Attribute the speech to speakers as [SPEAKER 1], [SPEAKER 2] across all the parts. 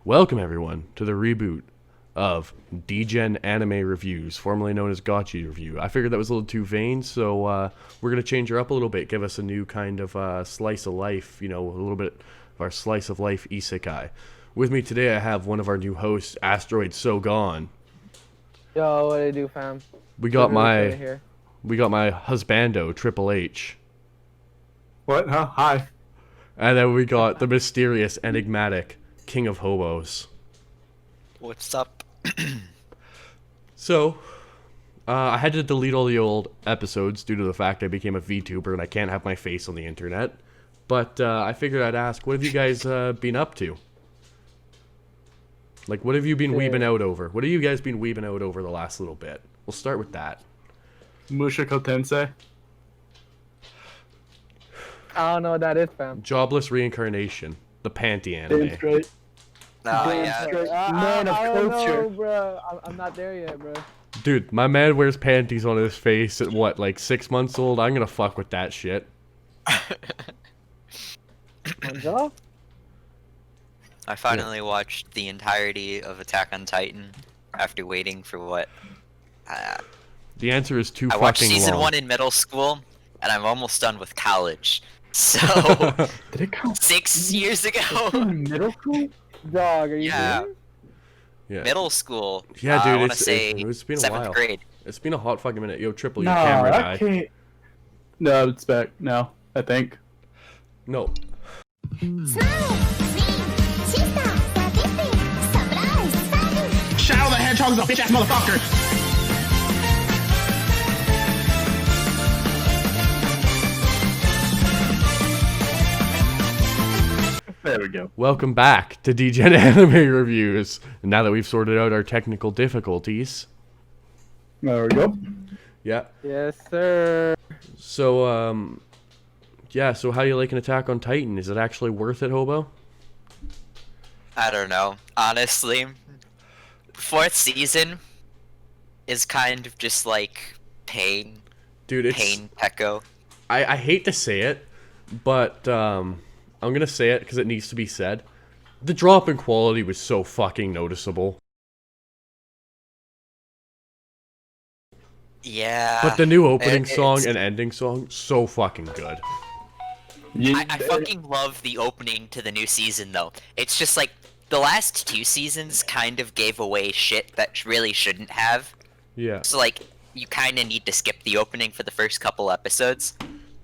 [SPEAKER 1] Welcome everyone to the reboot of Degen Anime Reviews, formerly known as Gachi.review. I figured that was a little too vain, so we're going to change her up a little bit, give us a new kind of slice of life, a little bit of our slice of life isekai. With me today I have one of our new hosts, Asteroid So Gone.
[SPEAKER 2] Yo, what do you do, fam?
[SPEAKER 1] We got my husbando, Triple H.
[SPEAKER 3] What? Huh? Hi.
[SPEAKER 1] And then we got the mysterious, enigmatic King of Hobos.
[SPEAKER 4] What's up?
[SPEAKER 1] So, I had to delete all the old episodes due to the fact I became a VTuber and I can't have my face on the internet. But I figured I'd ask, what have you guys been up to? Like, what have you been weebing out over? What have you guys been weebing out over the last little bit? We'll start with that.
[SPEAKER 3] Mushoku Tensei.
[SPEAKER 2] I don't know what that is, fam.
[SPEAKER 1] Jobless Reincarnation, the panty anime.
[SPEAKER 3] It's great.
[SPEAKER 4] Oh,
[SPEAKER 3] Damn
[SPEAKER 4] yeah.
[SPEAKER 3] straight.
[SPEAKER 2] I
[SPEAKER 3] Man of
[SPEAKER 2] don't
[SPEAKER 3] culture.
[SPEAKER 2] know, bro. I'm not there yet, bro.
[SPEAKER 1] Dude, my man wears panties on his face at what, like 6 months old? I'm gonna fuck with that shit.
[SPEAKER 2] Angela?
[SPEAKER 4] I finally watched the entirety of Attack on Titan after waiting for what?
[SPEAKER 1] The answer is too
[SPEAKER 4] I
[SPEAKER 1] fucking
[SPEAKER 4] watched season
[SPEAKER 1] long.
[SPEAKER 4] 1 in middle school, and I'm almost done with college. So,
[SPEAKER 3] Did it come
[SPEAKER 4] 6 years ago?
[SPEAKER 3] in middle school?
[SPEAKER 2] Dog, are you
[SPEAKER 4] Yeah.
[SPEAKER 2] serious?
[SPEAKER 1] Yeah,
[SPEAKER 4] Middle school.
[SPEAKER 1] yeah,
[SPEAKER 4] I
[SPEAKER 1] dude,
[SPEAKER 4] want to say
[SPEAKER 1] it's been a
[SPEAKER 4] 7th
[SPEAKER 1] while.
[SPEAKER 4] grade.
[SPEAKER 1] It's been a hot fucking minute. Yo, Triple,
[SPEAKER 3] No,
[SPEAKER 1] your camera
[SPEAKER 3] that
[SPEAKER 1] guy.
[SPEAKER 3] can't. No, it's back now. I think.
[SPEAKER 1] No.
[SPEAKER 5] Shadow the Hedgehog is a bitch ass motherfucker.
[SPEAKER 3] There we go.
[SPEAKER 1] Welcome back to Degen Anime Reviews. And now that we've sorted out our technical difficulties,
[SPEAKER 3] There we go.
[SPEAKER 1] yeah.
[SPEAKER 2] Yes, sir.
[SPEAKER 1] So, so how you like an Attack on Titan? Is it actually worth it, Hobo?
[SPEAKER 4] I don't know. Honestly, 4th season is kind of just like pain.
[SPEAKER 1] Dude, it's...
[SPEAKER 4] Pain, Pecco.
[SPEAKER 1] I hate to say it, but I'm gonna say it because it needs to be said. The drop in quality was so fucking noticeable.
[SPEAKER 4] Yeah.
[SPEAKER 1] But the new opening
[SPEAKER 4] it's-
[SPEAKER 1] song and ending song, so fucking good.
[SPEAKER 4] I fucking love the opening to the new season, though. It's just like, the last 2 seasons kind of gave away shit that really shouldn't have.
[SPEAKER 1] Yeah,
[SPEAKER 4] So, like, you kind of need to skip the opening for the first couple episodes.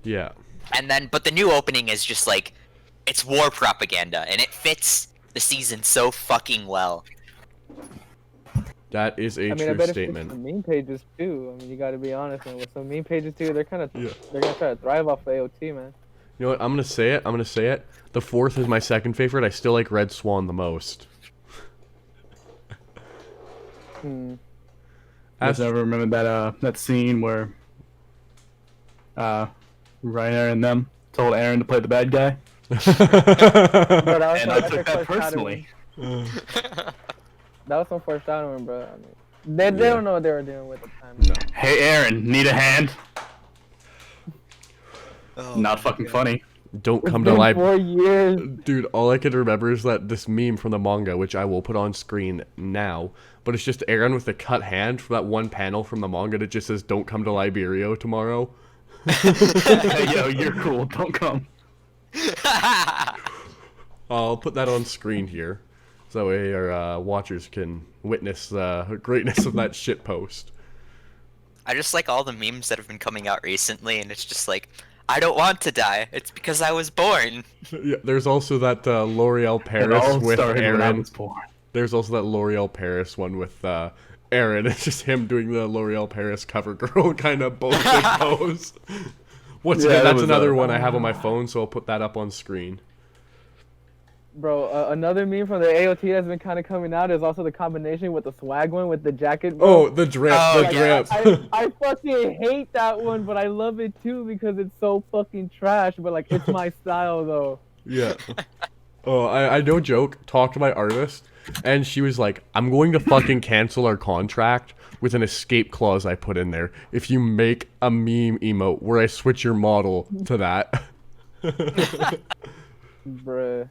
[SPEAKER 1] yeah.
[SPEAKER 4] And then, but the new opening is just like, it's war propaganda, and it fits the season so fucking well.
[SPEAKER 1] That is a
[SPEAKER 2] I
[SPEAKER 1] true
[SPEAKER 2] bet
[SPEAKER 1] statement.
[SPEAKER 2] it's some meme pages too. I mean, you gotta be honest, man. With some meme pages too, they're kind of
[SPEAKER 1] Yeah.
[SPEAKER 2] they're gonna try to thrive off the AOT, man.
[SPEAKER 1] You know what? I'm gonna say it. The 4th is my second favorite. I still like Red Swan the most.
[SPEAKER 3] I just never remember that scene where Reiner and them told Aaron to play the bad guy,
[SPEAKER 2] Bro, that was
[SPEAKER 3] and
[SPEAKER 2] some
[SPEAKER 3] I took that
[SPEAKER 2] foreshadowing.
[SPEAKER 3] personally.
[SPEAKER 2] That was some foreshadowing, bro. I mean, they don't know what they were doing with the time.
[SPEAKER 1] No.
[SPEAKER 3] Hey, Aaron, need a hand?
[SPEAKER 4] Oh,
[SPEAKER 3] Not fucking funny.
[SPEAKER 1] Don't
[SPEAKER 2] It's
[SPEAKER 1] come to
[SPEAKER 2] been
[SPEAKER 1] life.
[SPEAKER 2] 4 years.
[SPEAKER 1] Dude, all I can remember is that this meme from the manga, which I will put on screen now, but it's just Aaron with a cut hand from that one panel from the manga that just says, "Don't come to Liberio tomorrow."
[SPEAKER 3] Hey, yo, you're cool. Don't come.
[SPEAKER 1] I'll put that on screen here, so that way our watchers can witness the greatness of that shit post.
[SPEAKER 4] I just like all the memes that have been coming out recently, and it's just like, I don't want to die. It's because I was born.
[SPEAKER 1] Yeah, there's also that L'Oreal
[SPEAKER 3] It
[SPEAKER 1] Paris
[SPEAKER 3] all
[SPEAKER 1] with
[SPEAKER 3] started when I
[SPEAKER 1] Aaron.
[SPEAKER 3] was born.
[SPEAKER 1] There's also that L'Oreal Paris one with Aaron. It's just him doing the L'Oreal Paris cover girl kind of bullshit pose. Once
[SPEAKER 3] Yeah,
[SPEAKER 1] again,
[SPEAKER 3] that
[SPEAKER 1] that's
[SPEAKER 3] was
[SPEAKER 1] another
[SPEAKER 3] a-
[SPEAKER 1] one I have on my phone, so I'll put that up on screen.
[SPEAKER 2] Bro, another meme from the AOT that's been kind of coming out is also the combination with the swag one with the jacket. Bro.
[SPEAKER 1] Oh, the drip,
[SPEAKER 4] Oh,
[SPEAKER 1] the
[SPEAKER 4] yeah.
[SPEAKER 1] drip.
[SPEAKER 2] I fucking hate that one, but I love it too because it's so fucking trash. But like, it's my style though.
[SPEAKER 1] Yeah. Oh, I no joke, talked to my artist, and she was like, "I'm going to fucking cancel our contract with an escape clause I put in there if you make a meme emote where I switch your model to that."
[SPEAKER 2] Bruh.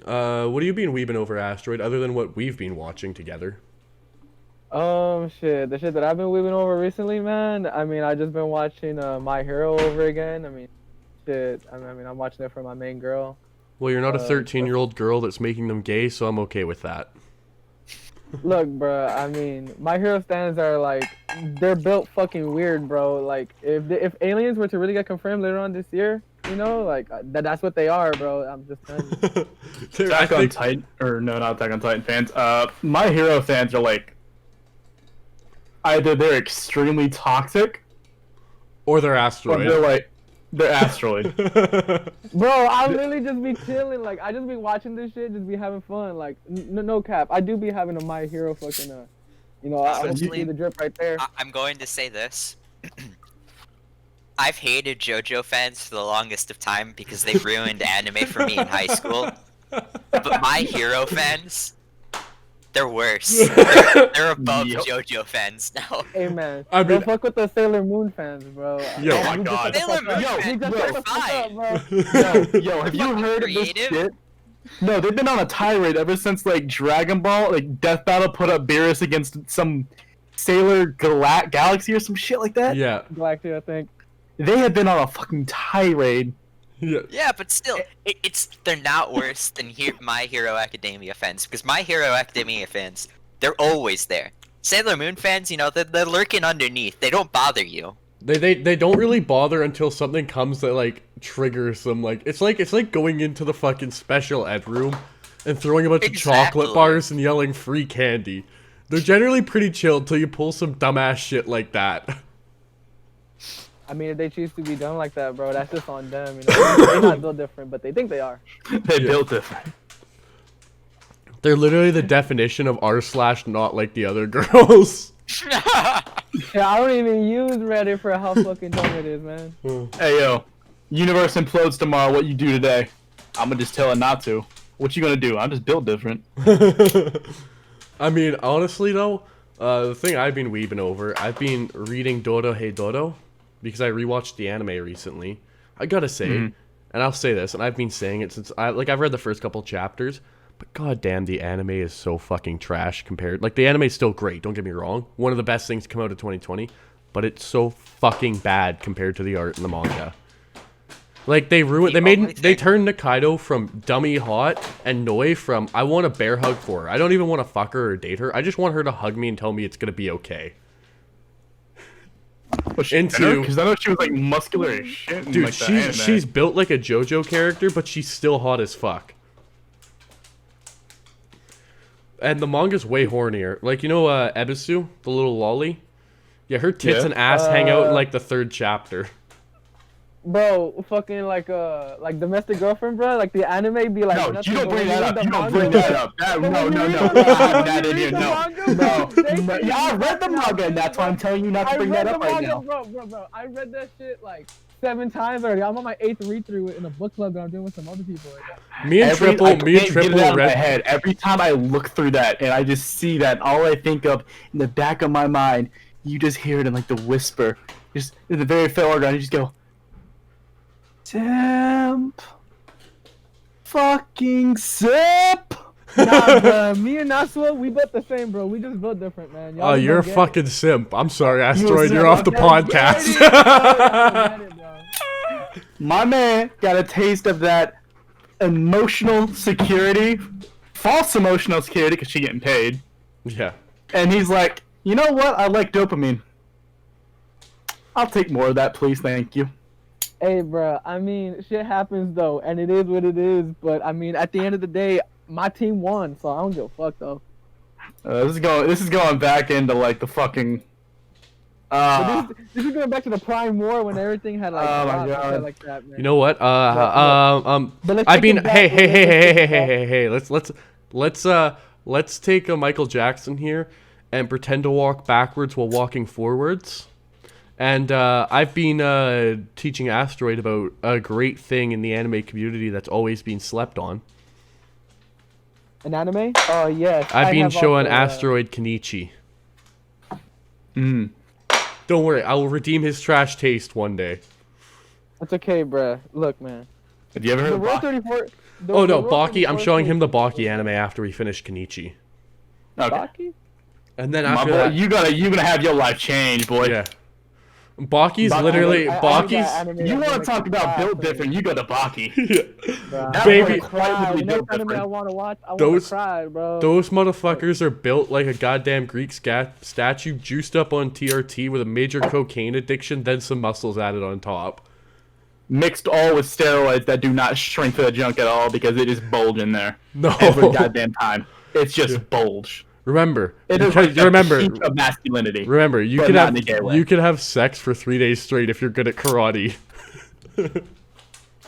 [SPEAKER 1] What have you been weebing over, Asteroid, other than what we've been watching together?
[SPEAKER 2] Shit. The shit that I've been weaving over recently, man. I mean, I just been watching My Hero over again. I mean, shit. I mean, I'm watching it for my main girl.
[SPEAKER 1] Well, you're not a 13-year-old girl that's making them gay, so I'm okay with that.
[SPEAKER 2] Look, bro. I mean, My Hero stands are like, they're built fucking weird, bro. Like, if aliens were to really get confirmed later on this year, you know, like that's what they are, bro. I'm just telling you.
[SPEAKER 3] Attack on Titan, or no, not Attack on Titan fans. My Hero fans are like, either they're extremely toxic,
[SPEAKER 1] Or they're
[SPEAKER 3] or
[SPEAKER 1] Asteroid.
[SPEAKER 3] they're Asteroid.
[SPEAKER 2] Bro, I literally just be chilling. Like, I just be watching this shit, just be having fun. Like, no cap. I do be having a My Hero fucking, you know, I hope you see the drip right there.
[SPEAKER 4] I'm going to say this. I've hated JoJo fans for the longest of time because they ruined anime for me in high school. But My Hero fans, they're worse. They're above
[SPEAKER 3] Yep.
[SPEAKER 4] JoJo fans now.
[SPEAKER 2] Hey, man.
[SPEAKER 1] I mean-
[SPEAKER 2] Don't fuck with the Sailor Moon fans, bro.
[SPEAKER 1] Yo,
[SPEAKER 3] oh my God.
[SPEAKER 4] Sailor Moon fans,
[SPEAKER 2] Just
[SPEAKER 4] they're
[SPEAKER 2] shut the fuck
[SPEAKER 4] fine.
[SPEAKER 2] up, bro.
[SPEAKER 3] Yo, have you
[SPEAKER 4] Fucking
[SPEAKER 3] heard of this
[SPEAKER 4] creative.
[SPEAKER 3] shit? No, they've been on a tirade ever since like Dragon Ball, like Death Battle put up Beerus against some Sailor Galaxy or some shit like that.
[SPEAKER 1] Yeah.
[SPEAKER 2] Galactic, I think.
[SPEAKER 3] They have been on a fucking tirade.
[SPEAKER 1] Yeah.
[SPEAKER 4] Yeah, but still, they're not worse than My Hero Academia fans, because My Hero Academia fans, they're always there. Sailor Moon fans, you know, they're lurking underneath. They don't bother you.
[SPEAKER 1] They don't really bother until something comes that like triggers them. Like it's like going into the fucking special ed room and throwing a bunch of chocolate
[SPEAKER 4] Exactly.
[SPEAKER 1] bars and yelling free candy. They're generally pretty chill until you pull some dumbass shit like that.
[SPEAKER 2] I mean, if they choose to be done like that, bro, that's just on them. You know, they're not built different, but they think they are.
[SPEAKER 3] They built different.
[SPEAKER 1] They're literally the definition of r/ not like the other girls.
[SPEAKER 2] Yeah, I don't even use Reddit for how fucking dumb it is, man.
[SPEAKER 3] Hey yo, universe implodes tomorrow. What you do today? I'm gonna just tell it not to. What you gonna do? I'm just built different.
[SPEAKER 1] I mean, honestly though, the thing I've been weebing over, I've been reading Dodo Hey Dodo because I rewatched the anime recently. I gotta say, and I'll say this, and I've been saying it since I've read the first couple chapters, but goddamn, the anime is so fucking trash compared. Like the anime is still great, don't get me wrong, one of the best things to come out of 2020, but it's so fucking bad compared to the art in the manga. Like they ruined, they turned Nikaido from dummy hot and Noi from I want a bear hug for her. I don't even want to fuck her or date her. I just want her to hug me and tell me it's gonna be okay. Into
[SPEAKER 3] because I know she was like muscular as shit. In,
[SPEAKER 1] dude,
[SPEAKER 3] like, the anime.
[SPEAKER 1] she's built like a JoJo character, but she's still hot as fuck. And the manga's way hornier. Like you know, Ebisu, the little lolly. Yeah, her tits
[SPEAKER 3] Yeah.
[SPEAKER 1] and ass hang out in like the 3rd chapter.
[SPEAKER 2] Bro, fucking like Domestic Girlfriend, bro. Like the anime be like.
[SPEAKER 3] No,
[SPEAKER 2] nothing
[SPEAKER 3] you don't
[SPEAKER 2] but
[SPEAKER 3] bring
[SPEAKER 2] when
[SPEAKER 3] that
[SPEAKER 2] you
[SPEAKER 3] up.
[SPEAKER 2] read
[SPEAKER 3] You
[SPEAKER 2] the
[SPEAKER 3] don't bring
[SPEAKER 2] manga,
[SPEAKER 3] that
[SPEAKER 2] bro.
[SPEAKER 3] up. That,
[SPEAKER 2] But
[SPEAKER 3] no,
[SPEAKER 2] when
[SPEAKER 3] no,
[SPEAKER 2] you
[SPEAKER 3] no.
[SPEAKER 2] read
[SPEAKER 3] We're
[SPEAKER 2] the
[SPEAKER 3] not having
[SPEAKER 2] manga,
[SPEAKER 3] that in
[SPEAKER 2] when you
[SPEAKER 3] here.
[SPEAKER 2] read the
[SPEAKER 3] No,
[SPEAKER 2] manga,
[SPEAKER 3] no.
[SPEAKER 2] bro, they say
[SPEAKER 3] Yeah, I read the manga, and that's why I'm telling you not to
[SPEAKER 2] I
[SPEAKER 3] bring
[SPEAKER 2] read
[SPEAKER 3] that up
[SPEAKER 2] the
[SPEAKER 3] right
[SPEAKER 2] manga,
[SPEAKER 3] now.
[SPEAKER 2] bro. I read that shit like 7 times already. I'm on my 8th read through in a book club that I'm doing with some other people right now.
[SPEAKER 1] Me and
[SPEAKER 3] I
[SPEAKER 1] Triple
[SPEAKER 3] can't get it out of my
[SPEAKER 1] read.
[SPEAKER 3] head. Every time I look through that and I just see that, all I think of in the back of my mind, you just hear it in like the whisper, just in the very foreground. You just go, "Simp, fucking simp."
[SPEAKER 2] Nah, bro. Me and Nasua, we built the same, bro. We just built different, man. Y'all
[SPEAKER 1] Oh,
[SPEAKER 2] just
[SPEAKER 1] you're a
[SPEAKER 2] don't get
[SPEAKER 1] fucking simp. I'm sorry, Asteroid.
[SPEAKER 3] simp.
[SPEAKER 1] You're off the
[SPEAKER 2] it. Get
[SPEAKER 1] podcast.
[SPEAKER 2] it, bro. Get it, bro.
[SPEAKER 3] My man got a taste of that emotional security, false emotional security, because she getting paid,
[SPEAKER 1] Yeah.
[SPEAKER 3] and he's like, "You know what? I like dopamine. I'll take more of that, please, thank you."
[SPEAKER 2] Hey, bro. I mean, shit happens though, and it is what it is. But I mean, at the end of the day, my team won, so I don't give a fuck though.
[SPEAKER 3] This is going back into like the fucking.
[SPEAKER 2] But this is going back to the Prime War when everything had like.
[SPEAKER 3] Oh my
[SPEAKER 2] dropped and
[SPEAKER 3] God.
[SPEAKER 2] shit like that, man.
[SPEAKER 1] You know what?
[SPEAKER 2] But let's
[SPEAKER 1] I've
[SPEAKER 2] take
[SPEAKER 1] been.
[SPEAKER 2] it back
[SPEAKER 1] Hey,
[SPEAKER 2] real
[SPEAKER 1] hey, hey, hey, hey,
[SPEAKER 2] quick,
[SPEAKER 1] hey, hey, hey. Let's take a Michael Jackson here and pretend to walk backwards while walking forwards. And I've been teaching Asteroid about a great thing in the anime community that's always been slept on.
[SPEAKER 2] An anime? Oh yes.
[SPEAKER 1] I've
[SPEAKER 2] I
[SPEAKER 1] been
[SPEAKER 2] have
[SPEAKER 1] showing
[SPEAKER 2] also,
[SPEAKER 1] Asteroid Kenichi.
[SPEAKER 3] Mm.
[SPEAKER 1] Don't worry, I will redeem his trash taste one day.
[SPEAKER 2] It's okay, bruh. Look, man.
[SPEAKER 3] Have you ever heard
[SPEAKER 2] The
[SPEAKER 3] of
[SPEAKER 2] Rule
[SPEAKER 3] Baki?
[SPEAKER 2] 34.
[SPEAKER 1] Oh no, Baki. I'm showing him the Baki anime after we finish Kenichi.
[SPEAKER 3] Okay.
[SPEAKER 2] Baki?
[SPEAKER 1] And then
[SPEAKER 3] My
[SPEAKER 1] after
[SPEAKER 3] boy,
[SPEAKER 1] that,
[SPEAKER 3] you gonna have your life change, boy.
[SPEAKER 1] yeah. Baki's
[SPEAKER 3] Baki-
[SPEAKER 1] literally
[SPEAKER 2] I need that
[SPEAKER 1] Baki's.
[SPEAKER 2] anime
[SPEAKER 3] You
[SPEAKER 2] that's
[SPEAKER 3] want
[SPEAKER 2] gonna
[SPEAKER 3] to talk
[SPEAKER 2] make
[SPEAKER 3] about
[SPEAKER 2] me
[SPEAKER 3] built
[SPEAKER 2] cry,
[SPEAKER 3] different? You go to Baki.
[SPEAKER 2] bruh.
[SPEAKER 3] That
[SPEAKER 1] Baby-
[SPEAKER 3] boy quite
[SPEAKER 2] Cry.
[SPEAKER 3] literally
[SPEAKER 2] The next
[SPEAKER 3] built
[SPEAKER 2] anime I
[SPEAKER 3] different.
[SPEAKER 2] want to watch, I want
[SPEAKER 1] Those-
[SPEAKER 2] to cry, bro.
[SPEAKER 1] Those motherfuckers are built like a goddamn Greek statue, juiced up on TRT with a major cocaine addiction, then some muscles added on top.
[SPEAKER 3] Mixed all with steroids that do not shrink to the junk at all because it is bulge in there
[SPEAKER 1] No.
[SPEAKER 3] every goddamn time. It's just bulge.
[SPEAKER 1] Remember,
[SPEAKER 3] It is
[SPEAKER 1] because-
[SPEAKER 3] like the
[SPEAKER 1] remember,
[SPEAKER 3] peak of masculinity.
[SPEAKER 1] remember, you
[SPEAKER 3] but
[SPEAKER 1] could
[SPEAKER 3] not
[SPEAKER 1] have
[SPEAKER 3] in a gay way.
[SPEAKER 1] you could have sex for 3 days straight if you're good at karate.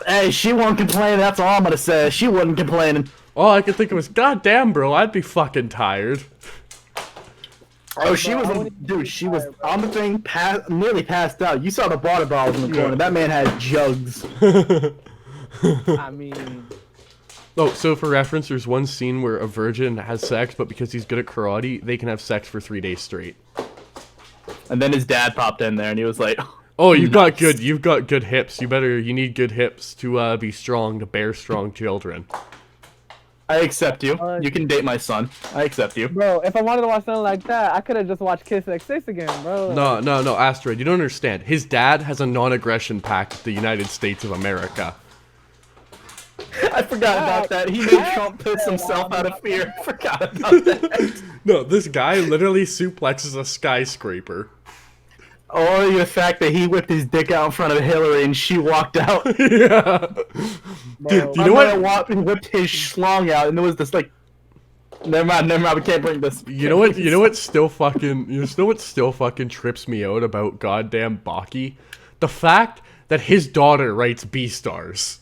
[SPEAKER 3] Hey, she won't complain. That's all I'm gonna say. She wasn't complaining.
[SPEAKER 1] All I could think of was, goddamn, bro, I'd be fucking tired.
[SPEAKER 3] Oh, she
[SPEAKER 2] Bro,
[SPEAKER 3] was,
[SPEAKER 2] I wouldn't
[SPEAKER 3] dude. She was
[SPEAKER 2] tired, bro.
[SPEAKER 3] on the thing, nearly passed out. You saw the water bottles in the corner. That man had jugs.
[SPEAKER 2] I mean,
[SPEAKER 1] Oh, so for reference, there's one scene where a virgin has sex, but because he's good at karate, they can have sex for 3 days straight.
[SPEAKER 3] And then his dad popped in there, and he was like,
[SPEAKER 1] Oh, you've got good hips. You need good hips to be strong, to bear strong children.
[SPEAKER 3] "I accept you.
[SPEAKER 2] Uh,
[SPEAKER 3] You can date my son. I accept you."
[SPEAKER 2] bro, if I wanted to watch something like that, I could have just watched Kiss X6 again, bro.
[SPEAKER 1] No, Asteroid, you don't understand. His dad has a non-aggression pact with the United States of America.
[SPEAKER 3] I forgot about that. He made Trump piss himself out of fear. Forgot about that.
[SPEAKER 1] No, this guy literally suplexes a skyscraper.
[SPEAKER 3] Or the fact that he whipped his dick out in front of Hillary and she walked out.
[SPEAKER 1] Yeah.
[SPEAKER 2] Bro,
[SPEAKER 1] Dude, you know what?
[SPEAKER 3] He whipped his schlong out, and there was this like. Never mind. We can't bring this.
[SPEAKER 1] You know what? You know what still fucking trips me out about goddamn Baki? The fact that his daughter writes B-stars.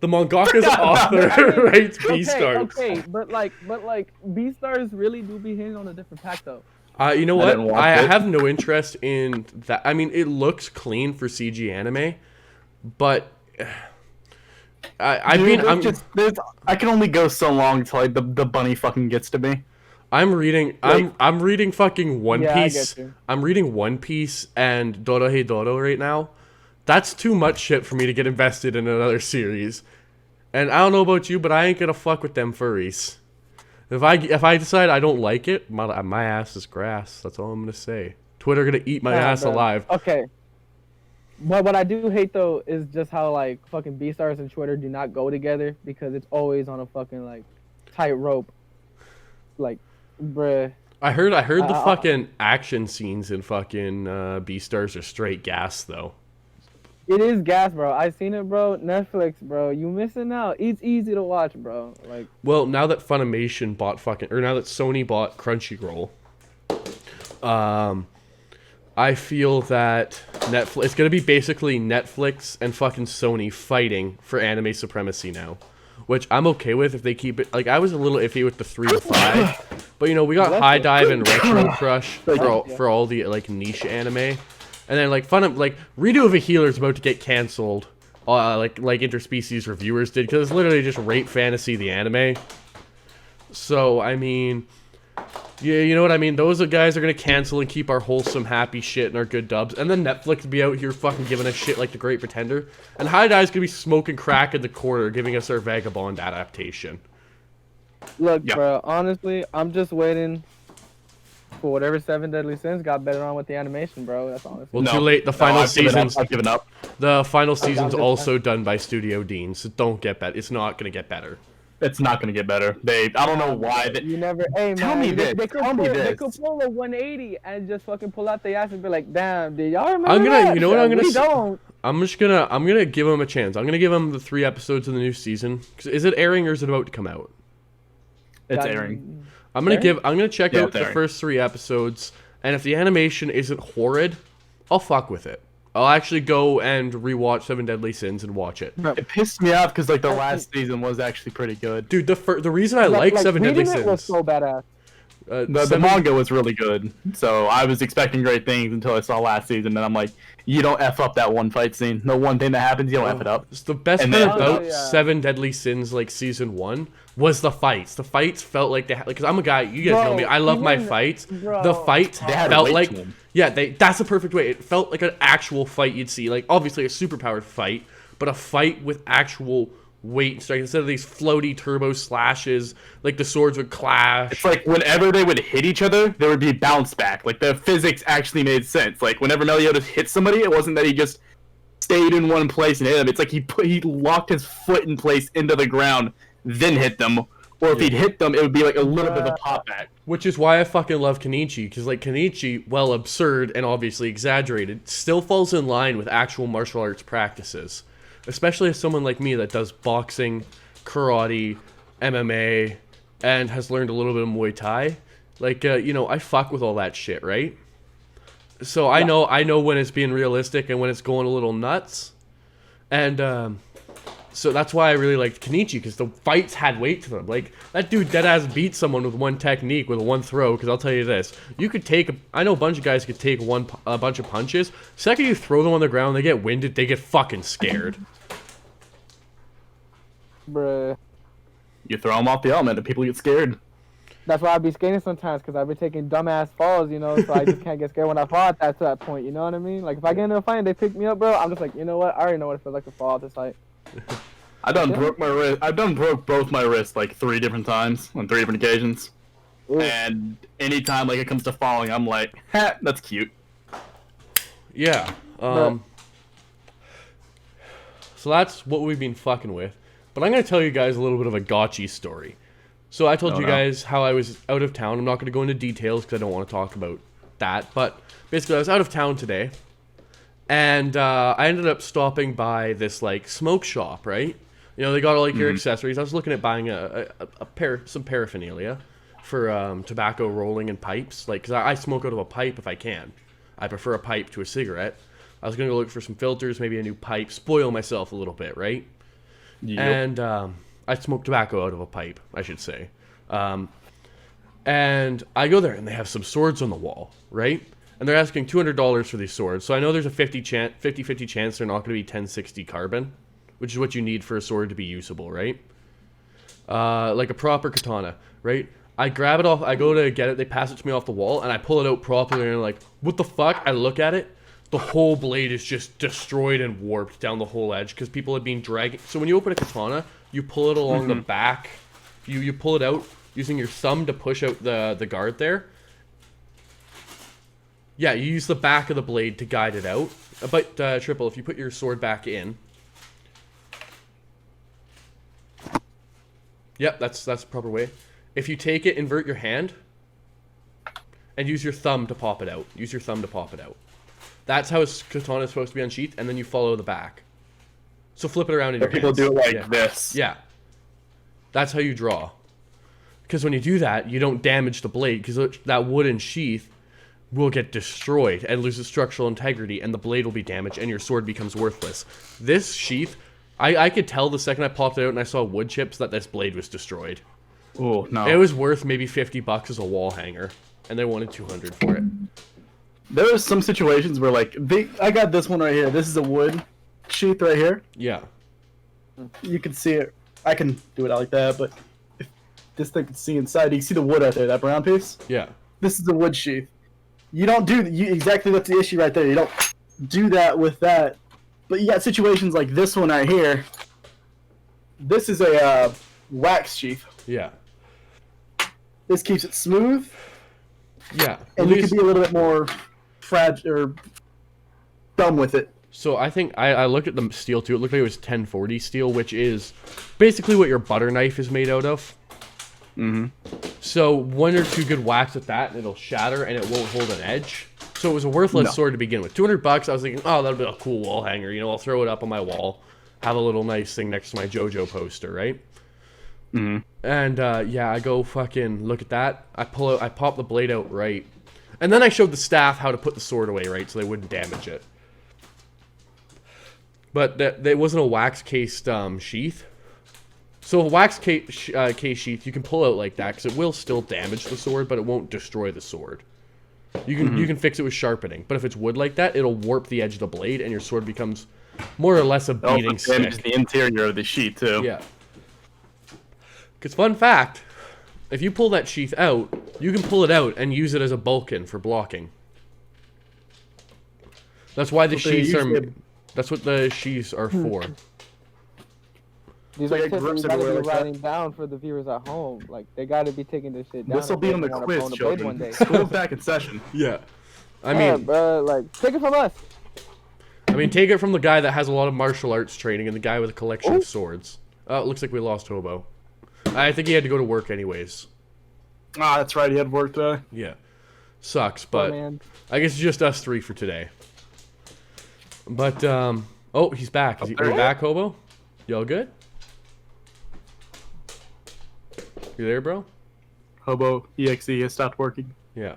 [SPEAKER 1] The mangaka's author writes B-stars.
[SPEAKER 2] Okay, but like B stars really do be hitting on a different pack though.
[SPEAKER 1] You know
[SPEAKER 3] I didn't
[SPEAKER 1] what?
[SPEAKER 3] watch
[SPEAKER 1] I
[SPEAKER 3] it.
[SPEAKER 1] have no interest in that. I mean, it looks clean for CG anime, but I mean,
[SPEAKER 3] I can only go so long till like the bunny fucking gets to me.
[SPEAKER 1] I'm reading fucking One
[SPEAKER 2] Yeah, I
[SPEAKER 1] Piece.
[SPEAKER 2] get you.
[SPEAKER 1] I'm reading One Piece and Dorohedoro right now. That's too much shit for me to get invested in another series. And I don't know about you, but I ain't gonna fuck with them furries. If I decide I don't like it, my ass is grass. That's all I'm gonna say. Twitter gonna eat my
[SPEAKER 2] Nah,
[SPEAKER 1] ass
[SPEAKER 2] bro.
[SPEAKER 1] alive.
[SPEAKER 2] Okay. But what I do hate though is just how like fucking B stars and Twitter do not go together because it's always on a fucking like tight rope. Like, bruh.
[SPEAKER 1] I heard the fucking action scenes in fucking Beastars are straight gas though.
[SPEAKER 2] It is gas, bro. I seen it, bro. Netflix, bro. You missing out. It's easy to watch, bro. Like,
[SPEAKER 1] Well, now that Funimation bought now that Sony bought Crunchyroll, I feel that Netflix, it's gonna be basically Netflix and fucking Sony fighting for anime supremacy now, which I'm okay with if they keep it. Like I was a little iffy with the 3 to 5, but you know we got
[SPEAKER 2] That's
[SPEAKER 1] High
[SPEAKER 2] it.
[SPEAKER 1] Dive and Retro Crush
[SPEAKER 3] Thank you.
[SPEAKER 1] for all the like niche anime, and then like Redo of a Healer is about to get canceled, like interspecies reviewers did because it's literally just rape fantasy the anime. So I mean. Yeah, you know what I mean? Those guys are gonna cancel and keep our wholesome, happy shit and our good dubs. And then Netflix be out here fucking giving us shit like The Great Pretender. And High Dive's gonna be smoking crack in the corner, giving us our Vagabond adaptation.
[SPEAKER 2] look,
[SPEAKER 3] Yeah.
[SPEAKER 2] bro. Honestly, I'm just waiting for whatever Seven Deadly Sins got better on with the animation, bro. That's honestly.
[SPEAKER 1] Well, too late. The final
[SPEAKER 3] I've given up.
[SPEAKER 1] the final season's
[SPEAKER 2] just-
[SPEAKER 1] also done by Studio Dean, so don't get better. It's not gonna get better.
[SPEAKER 3] It's not gonna get better. I don't know why.
[SPEAKER 2] You never. Hey, man.
[SPEAKER 3] Tell me
[SPEAKER 2] they,
[SPEAKER 3] this,
[SPEAKER 2] They could
[SPEAKER 3] tell me
[SPEAKER 2] pull, They
[SPEAKER 3] this.
[SPEAKER 2] could pull a 180 and just fucking pull out the ass and be like, "Damn, did y'all remember
[SPEAKER 1] I'm gonna-
[SPEAKER 2] that?"
[SPEAKER 1] you know what I'm gonna
[SPEAKER 2] We
[SPEAKER 1] s-
[SPEAKER 2] don't.
[SPEAKER 1] I'm gonna give him a chance. I'm gonna give him the 3 episodes of the new season. 'Cause is it airing or is it about to come out?
[SPEAKER 3] It's
[SPEAKER 2] Got-
[SPEAKER 3] airing.
[SPEAKER 1] I'm gonna check
[SPEAKER 3] Yeah,
[SPEAKER 1] out
[SPEAKER 3] it's
[SPEAKER 1] the
[SPEAKER 3] airing.
[SPEAKER 1] first 3 episodes, and if the animation isn't horrid, I'll fuck with it. I'll actually go and rewatch Seven Deadly Sins and watch it.
[SPEAKER 3] It pissed me off because like the last season was actually pretty good.
[SPEAKER 1] Dude, the reason I like Seven Deadly
[SPEAKER 2] reading it was
[SPEAKER 1] Sins,
[SPEAKER 2] so badass.
[SPEAKER 3] The manga was really good, so I was expecting great things until I saw last season, and I'm like, you don't f up that one fight scene. The one thing that happens, you don't f it up.
[SPEAKER 1] the best
[SPEAKER 3] And
[SPEAKER 1] part
[SPEAKER 3] then-
[SPEAKER 1] about
[SPEAKER 2] Oh, yeah.
[SPEAKER 1] Seven Deadly Sins, like season 1, was the fights. The fights felt like they had, like, cause I'm a guy. You guys
[SPEAKER 2] Bro,
[SPEAKER 1] know me. I love my
[SPEAKER 2] even-
[SPEAKER 1] fights.
[SPEAKER 2] bro,
[SPEAKER 1] The fights
[SPEAKER 3] They had
[SPEAKER 1] felt
[SPEAKER 3] weight
[SPEAKER 1] like
[SPEAKER 3] to 'em.
[SPEAKER 1] yeah, that's a perfect way. It felt like an actual fight you'd see. Like obviously a superpowered fight, but a fight with actual weight and strength instead of these floaty turbo slashes. Like the swords would clash.
[SPEAKER 3] It's like whenever they would hit each other, there would be bounce back. Like the physics actually made sense. Like whenever Meliodas hit somebody, it wasn't that he just stayed in one place and hit them. It's like he locked his foot in place into the ground, then hit them. Or if he'd hit them, it would be like a little bit of a pop back.
[SPEAKER 1] Which is why I fucking love Kenichi, because like Kenichi, while absurd and obviously exaggerated, still falls in line with actual martial arts practices. Especially as someone like me that does boxing, karate, MMA, and has learned a little bit of Muay Thai. Like, I fuck with all that shit, right? So I know when it's being realistic and when it's going a little nuts. And, so that's why I really liked Kenichi, because the fights had weight to them. Like, that dude deadass beat someone with one technique, with one throw, because I'll tell you this. You could take, I know a bunch of guys could take a bunch of punches. Second you throw them on the ground, they get winded, they get fucking scared.
[SPEAKER 2] Bruh.
[SPEAKER 3] You throw them off the element and people get scared.
[SPEAKER 2] That's why I be skating sometimes, because I've been taking dumbass falls, so I just can't get scared when I fall at that point, you know what I mean? Like, if I get into a fight and they pick me up, bro, I'm just like, you know what? I already know what it feels like to fall at this height.
[SPEAKER 3] I done broke my wrist. I've done broke both my wrists like 3 different times on 3 different occasions.
[SPEAKER 2] Ooh.
[SPEAKER 3] And anytime like it comes to falling, I'm like, ha, that's cute.
[SPEAKER 1] Yeah. So that's what we've been fucking with. But I'm going to tell you guys a little bit of a gachi story. So I told you guys how I was out of town. I'm not going to go into details because I don't want to talk about that. But basically, I was out of town today. And I ended up stopping by this, like, smoke shop, right? They got all, like, your accessories. I was looking at buying some paraphernalia for tobacco rolling and pipes. Like, because I smoke out of a pipe if I can. I prefer a pipe to a cigarette. I was going to go look for some filters, maybe a new pipe, spoil myself a little bit, right? Yep. And I smoke tobacco out of a pipe, I should say. And I go there, and they have some swords on the wall, right? And they're asking $200 for these swords. So I know there's a 50-50 chance they're not going to be 1060 carbon, which is what you need for a sword to be usable, right? Like a proper katana, right? I grab it off, I go to get it, they pass it to me off the wall, and I pull it out properly, and I'm like, what the fuck? I look at it, the whole blade is just destroyed and warped down the whole edge, because people have been dragging. So when you open a katana, you pull it along the back, you pull it out using your thumb to push out the guard there. Yeah, you use the back of the blade to guide it out. But, Triple, if you put your sword back in... Yep, that's the proper way. If you take it, invert your hand, and use your thumb to pop it out. Use your thumb to pop it out. That's how a katana is supposed to be unsheathed, and then you follow the back. So flip it around in your hands.
[SPEAKER 3] People do it like this.
[SPEAKER 1] Yeah. That's how you draw. Because when you do that, you don't damage the blade, because that wooden sheath will get destroyed and lose its structural integrity, and the blade will be damaged, and your sword becomes worthless. This sheath, I could tell the second I popped it out and I saw wood chips that this blade was destroyed.
[SPEAKER 3] Oh, no.
[SPEAKER 1] It was worth maybe $50 as a wall hanger, and they wanted $200 for it.
[SPEAKER 3] There are some situations where, like, I got this one right here. This is a wood sheath right here.
[SPEAKER 1] Yeah.
[SPEAKER 3] You can see it. I can do it out like that, but if this thing can see inside, you can see the wood right there, that brown piece?
[SPEAKER 1] Yeah.
[SPEAKER 3] This is a wood sheath. You don't do exactly, that's the issue right there. You don't do that with that. But you got situations like this one right here. This is a wax sheath.
[SPEAKER 1] Yeah.
[SPEAKER 3] This keeps it smooth.
[SPEAKER 1] Yeah.
[SPEAKER 3] And you can be a little bit more fragile or dumb with it. So
[SPEAKER 1] I think I looked at the steel too. It looked like it was 1040 steel, which is basically what your butter knife is made out of.
[SPEAKER 3] Mm-hmm.
[SPEAKER 1] So 1 or 2 good whacks at that, and it'll shatter, and it won't hold an edge. So it was a worthless sword to begin with. $200. I was thinking, oh, that'll be a cool wall hanger. I'll throw it up on my wall, have a little nice thing next to my JoJo poster, right?
[SPEAKER 3] Mm-hmm.
[SPEAKER 1] And yeah, I go fucking look at that. I pop the blade out right, and then I showed the staff how to put the sword away right, so they wouldn't damage it. But that wasn't a wax cased sheath. So a wax case sheath you can pull out like that because it will still damage the sword, but it won't destroy the sword. You can fix it with sharpening, but if it's wood like that, it'll warp the edge of the blade, and your sword becomes more or less a beating stick.
[SPEAKER 3] Damages the interior of the sheath too.
[SPEAKER 1] Yeah. Because fun fact, if you pull that sheath out, you can pull it out and use it as a bulkin for blocking. That's why the sheaths are. That's what the sheaths are for.
[SPEAKER 2] These
[SPEAKER 3] So
[SPEAKER 2] are
[SPEAKER 3] you
[SPEAKER 2] tips that
[SPEAKER 3] grips
[SPEAKER 2] we gotta be
[SPEAKER 3] everywhere like that?
[SPEAKER 2] writing down for the viewers at home. Like they gotta be taking this shit down.
[SPEAKER 3] This will
[SPEAKER 2] if
[SPEAKER 3] be
[SPEAKER 2] they
[SPEAKER 3] on the
[SPEAKER 2] wanna
[SPEAKER 3] quiz,
[SPEAKER 2] own a blade one
[SPEAKER 3] children.
[SPEAKER 2] day.
[SPEAKER 3] School's back in session.
[SPEAKER 1] Yeah. I
[SPEAKER 2] Yeah,
[SPEAKER 1] mean,
[SPEAKER 2] bro, like take it from us.
[SPEAKER 1] take it from the guy that has a lot of martial arts training and the guy with a collection
[SPEAKER 2] Ooh.
[SPEAKER 1] of swords. Oh, it looks like we lost Hobo. I think he had to go to work anyways.
[SPEAKER 3] Ah, that's right. He had work today.
[SPEAKER 1] Yeah. Sucks,
[SPEAKER 2] Oh,
[SPEAKER 1] but
[SPEAKER 2] man.
[SPEAKER 1] I guess it's just us three for today. But, oh, he's back. Are you
[SPEAKER 3] there?
[SPEAKER 1] back, Hobo? You all good? You there, bro?
[SPEAKER 3] Hobo EXE has stopped working.
[SPEAKER 1] Yeah.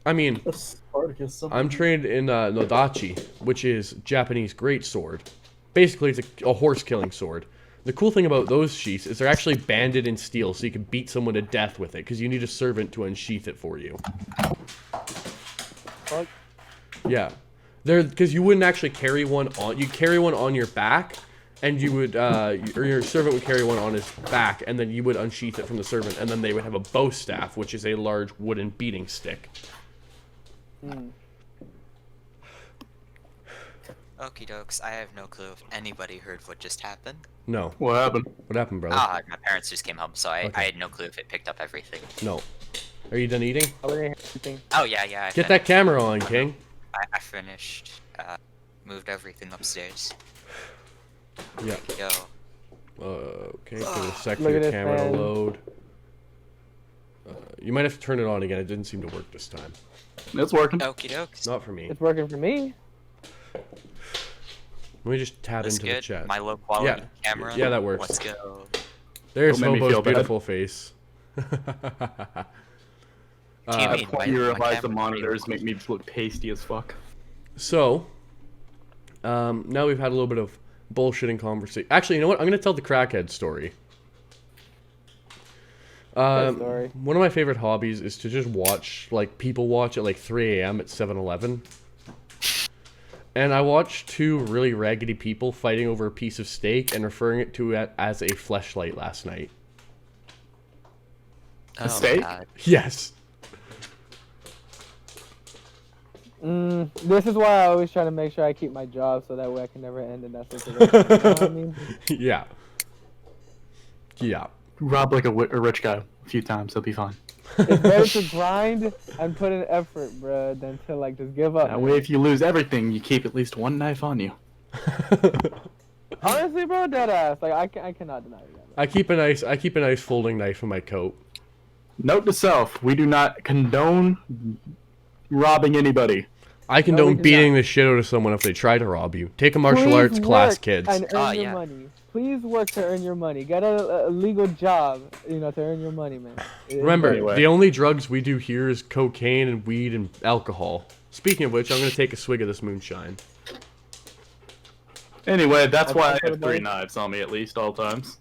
[SPEAKER 1] I mean, I'm trained in Nodachi, which is Japanese greatsword. Basically, it's a horse-killing sword. The cool thing about those sheaths is they're actually banded in steel, so you can beat someone to death with it, because you need a servant to unsheath it for you.
[SPEAKER 2] Fuck.
[SPEAKER 1] Yeah. Because you wouldn't actually carry one on... You'd carry one on your back, and you would... or your servant would carry one on his back, and then you would unsheath it from the servant, and then they would have a bow staff, which is a large wooden beating stick.
[SPEAKER 4] Okie dokes, I have no clue if anybody heard what just happened.
[SPEAKER 1] No.
[SPEAKER 3] What happened?
[SPEAKER 1] What happened, brother?
[SPEAKER 4] Ah, my parents just came home, so I
[SPEAKER 1] Okay.
[SPEAKER 4] had no clue if it picked up everything.
[SPEAKER 1] No. Are you done eating?
[SPEAKER 2] I wouldn't hear anything.
[SPEAKER 4] Oh, yeah, yeah.
[SPEAKER 1] Get that camera on, King.
[SPEAKER 4] I finished. Moved everything upstairs.
[SPEAKER 1] Yeah.
[SPEAKER 4] Yo.
[SPEAKER 1] Okay, give it a sec for
[SPEAKER 2] Look
[SPEAKER 1] your
[SPEAKER 2] at this,
[SPEAKER 1] camera to
[SPEAKER 2] man.
[SPEAKER 1] load. You might have to turn it on again. It didn't seem to work this time.
[SPEAKER 3] It's working.
[SPEAKER 4] Okie dokes.
[SPEAKER 1] Not for me.
[SPEAKER 2] It's working for me.
[SPEAKER 1] Let me just tab
[SPEAKER 4] That's
[SPEAKER 1] into the
[SPEAKER 4] good.
[SPEAKER 1] chat.
[SPEAKER 4] My low quality
[SPEAKER 1] Yeah.
[SPEAKER 4] camera.
[SPEAKER 1] Yeah, that works.
[SPEAKER 4] Let's go.
[SPEAKER 1] There's
[SPEAKER 3] Don't make me
[SPEAKER 1] Hobo's
[SPEAKER 3] feel bad.
[SPEAKER 1] beautiful face.
[SPEAKER 4] Do you
[SPEAKER 3] At
[SPEAKER 4] mean
[SPEAKER 3] point
[SPEAKER 4] my-
[SPEAKER 3] you
[SPEAKER 4] my
[SPEAKER 3] realize the
[SPEAKER 4] camera's
[SPEAKER 3] monitors
[SPEAKER 4] pretty
[SPEAKER 3] make me look pasty as fuck.
[SPEAKER 1] So, now we've had a little bit of bullshitting conversation. Actually, you know what? I'm going to tell the crackhead story.
[SPEAKER 2] Story.
[SPEAKER 1] One of my favorite hobbies is to just watch, like, people watch at, like, 3 a.m. at 7-Eleven. And I watched two really raggedy people fighting over a piece of steak and referring it to it as a fleshlight last night.
[SPEAKER 4] Oh,
[SPEAKER 3] steak?
[SPEAKER 4] God.
[SPEAKER 1] Yes.
[SPEAKER 2] This is why I always try to make sure I keep my job so that way I can never end in that situation. You know what I mean?
[SPEAKER 1] Yeah. Yeah.
[SPEAKER 3] Rob like a rich guy a few times, he'll be fine.
[SPEAKER 2] It's better to grind and put in effort, bruh, than to like just give up.
[SPEAKER 3] That way, if you lose everything, you keep at least one knife on you.
[SPEAKER 2] Honestly, bro, dead ass. Like I cannot deny that.
[SPEAKER 1] I keep a nice folding knife in my coat.
[SPEAKER 3] Note to self: we do not condone robbing anybody.
[SPEAKER 1] I condone
[SPEAKER 2] we do
[SPEAKER 1] beating the shit out of someone if they try to rob you. Take a martial
[SPEAKER 2] Please
[SPEAKER 1] arts class,
[SPEAKER 2] work
[SPEAKER 1] kids.
[SPEAKER 2] And earn your
[SPEAKER 4] yeah.
[SPEAKER 2] money. Please work to earn your money. Get a legal job, you know, to earn your money, man.
[SPEAKER 1] Remember,
[SPEAKER 3] Anyway.
[SPEAKER 1] the only drugs we do here is cocaine and weed and alcohol. Speaking of which, I'm going to take a swig of this moonshine.
[SPEAKER 3] Anyway, that's
[SPEAKER 2] Okay,
[SPEAKER 3] why I
[SPEAKER 2] for
[SPEAKER 3] have
[SPEAKER 2] the
[SPEAKER 3] 3
[SPEAKER 2] money.
[SPEAKER 3] knives on me at least all times.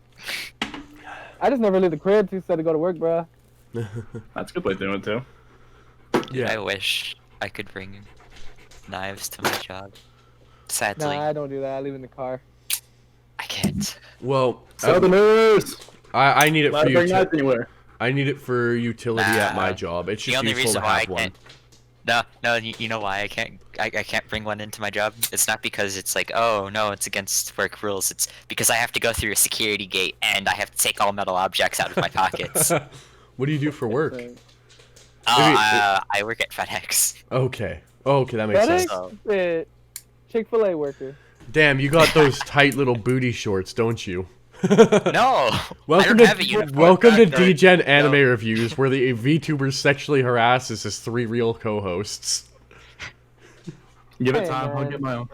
[SPEAKER 2] I just never leave the crib too sad to go to work, bruh.
[SPEAKER 3] That's a good way of doing it too.
[SPEAKER 4] I wish I could bring knives to my job. Sadly,
[SPEAKER 2] Nah, I don't do that. I leave in the car.
[SPEAKER 4] I can't.
[SPEAKER 1] Well,
[SPEAKER 3] Southerners!
[SPEAKER 1] I need it
[SPEAKER 3] Allowed
[SPEAKER 1] for
[SPEAKER 3] to bring knives
[SPEAKER 1] utility.
[SPEAKER 3] anywhere.
[SPEAKER 1] I need it for utility at my
[SPEAKER 4] Nah.
[SPEAKER 1] job. It's
[SPEAKER 4] The
[SPEAKER 1] just
[SPEAKER 4] only
[SPEAKER 1] useful
[SPEAKER 4] reason
[SPEAKER 1] to
[SPEAKER 4] why I
[SPEAKER 1] have one.
[SPEAKER 4] can't. No, you know why I can't? I can't bring one into my job. It's not because it's like, oh no, it's against work rules. It's because I have to go through a security gate and I have to take all metal objects out of my pockets.
[SPEAKER 1] What do you do for work?
[SPEAKER 2] So,
[SPEAKER 4] I work at FedEx.
[SPEAKER 1] Okay. Oh, okay, that makes sense.
[SPEAKER 2] FedEx? Shit. Chick-fil-A worker.
[SPEAKER 1] Damn, you got those tight little booty shorts, don't you?
[SPEAKER 4] No.
[SPEAKER 1] Welcome
[SPEAKER 4] I don't have a
[SPEAKER 1] to
[SPEAKER 4] uniform.
[SPEAKER 1] welcome to
[SPEAKER 4] No.
[SPEAKER 1] Degen Anime Reviews, where the VTuber sexually harasses his 3 real co-hosts.
[SPEAKER 3] Give it
[SPEAKER 2] Hey,
[SPEAKER 3] time, I'll
[SPEAKER 2] man.
[SPEAKER 3] get my own.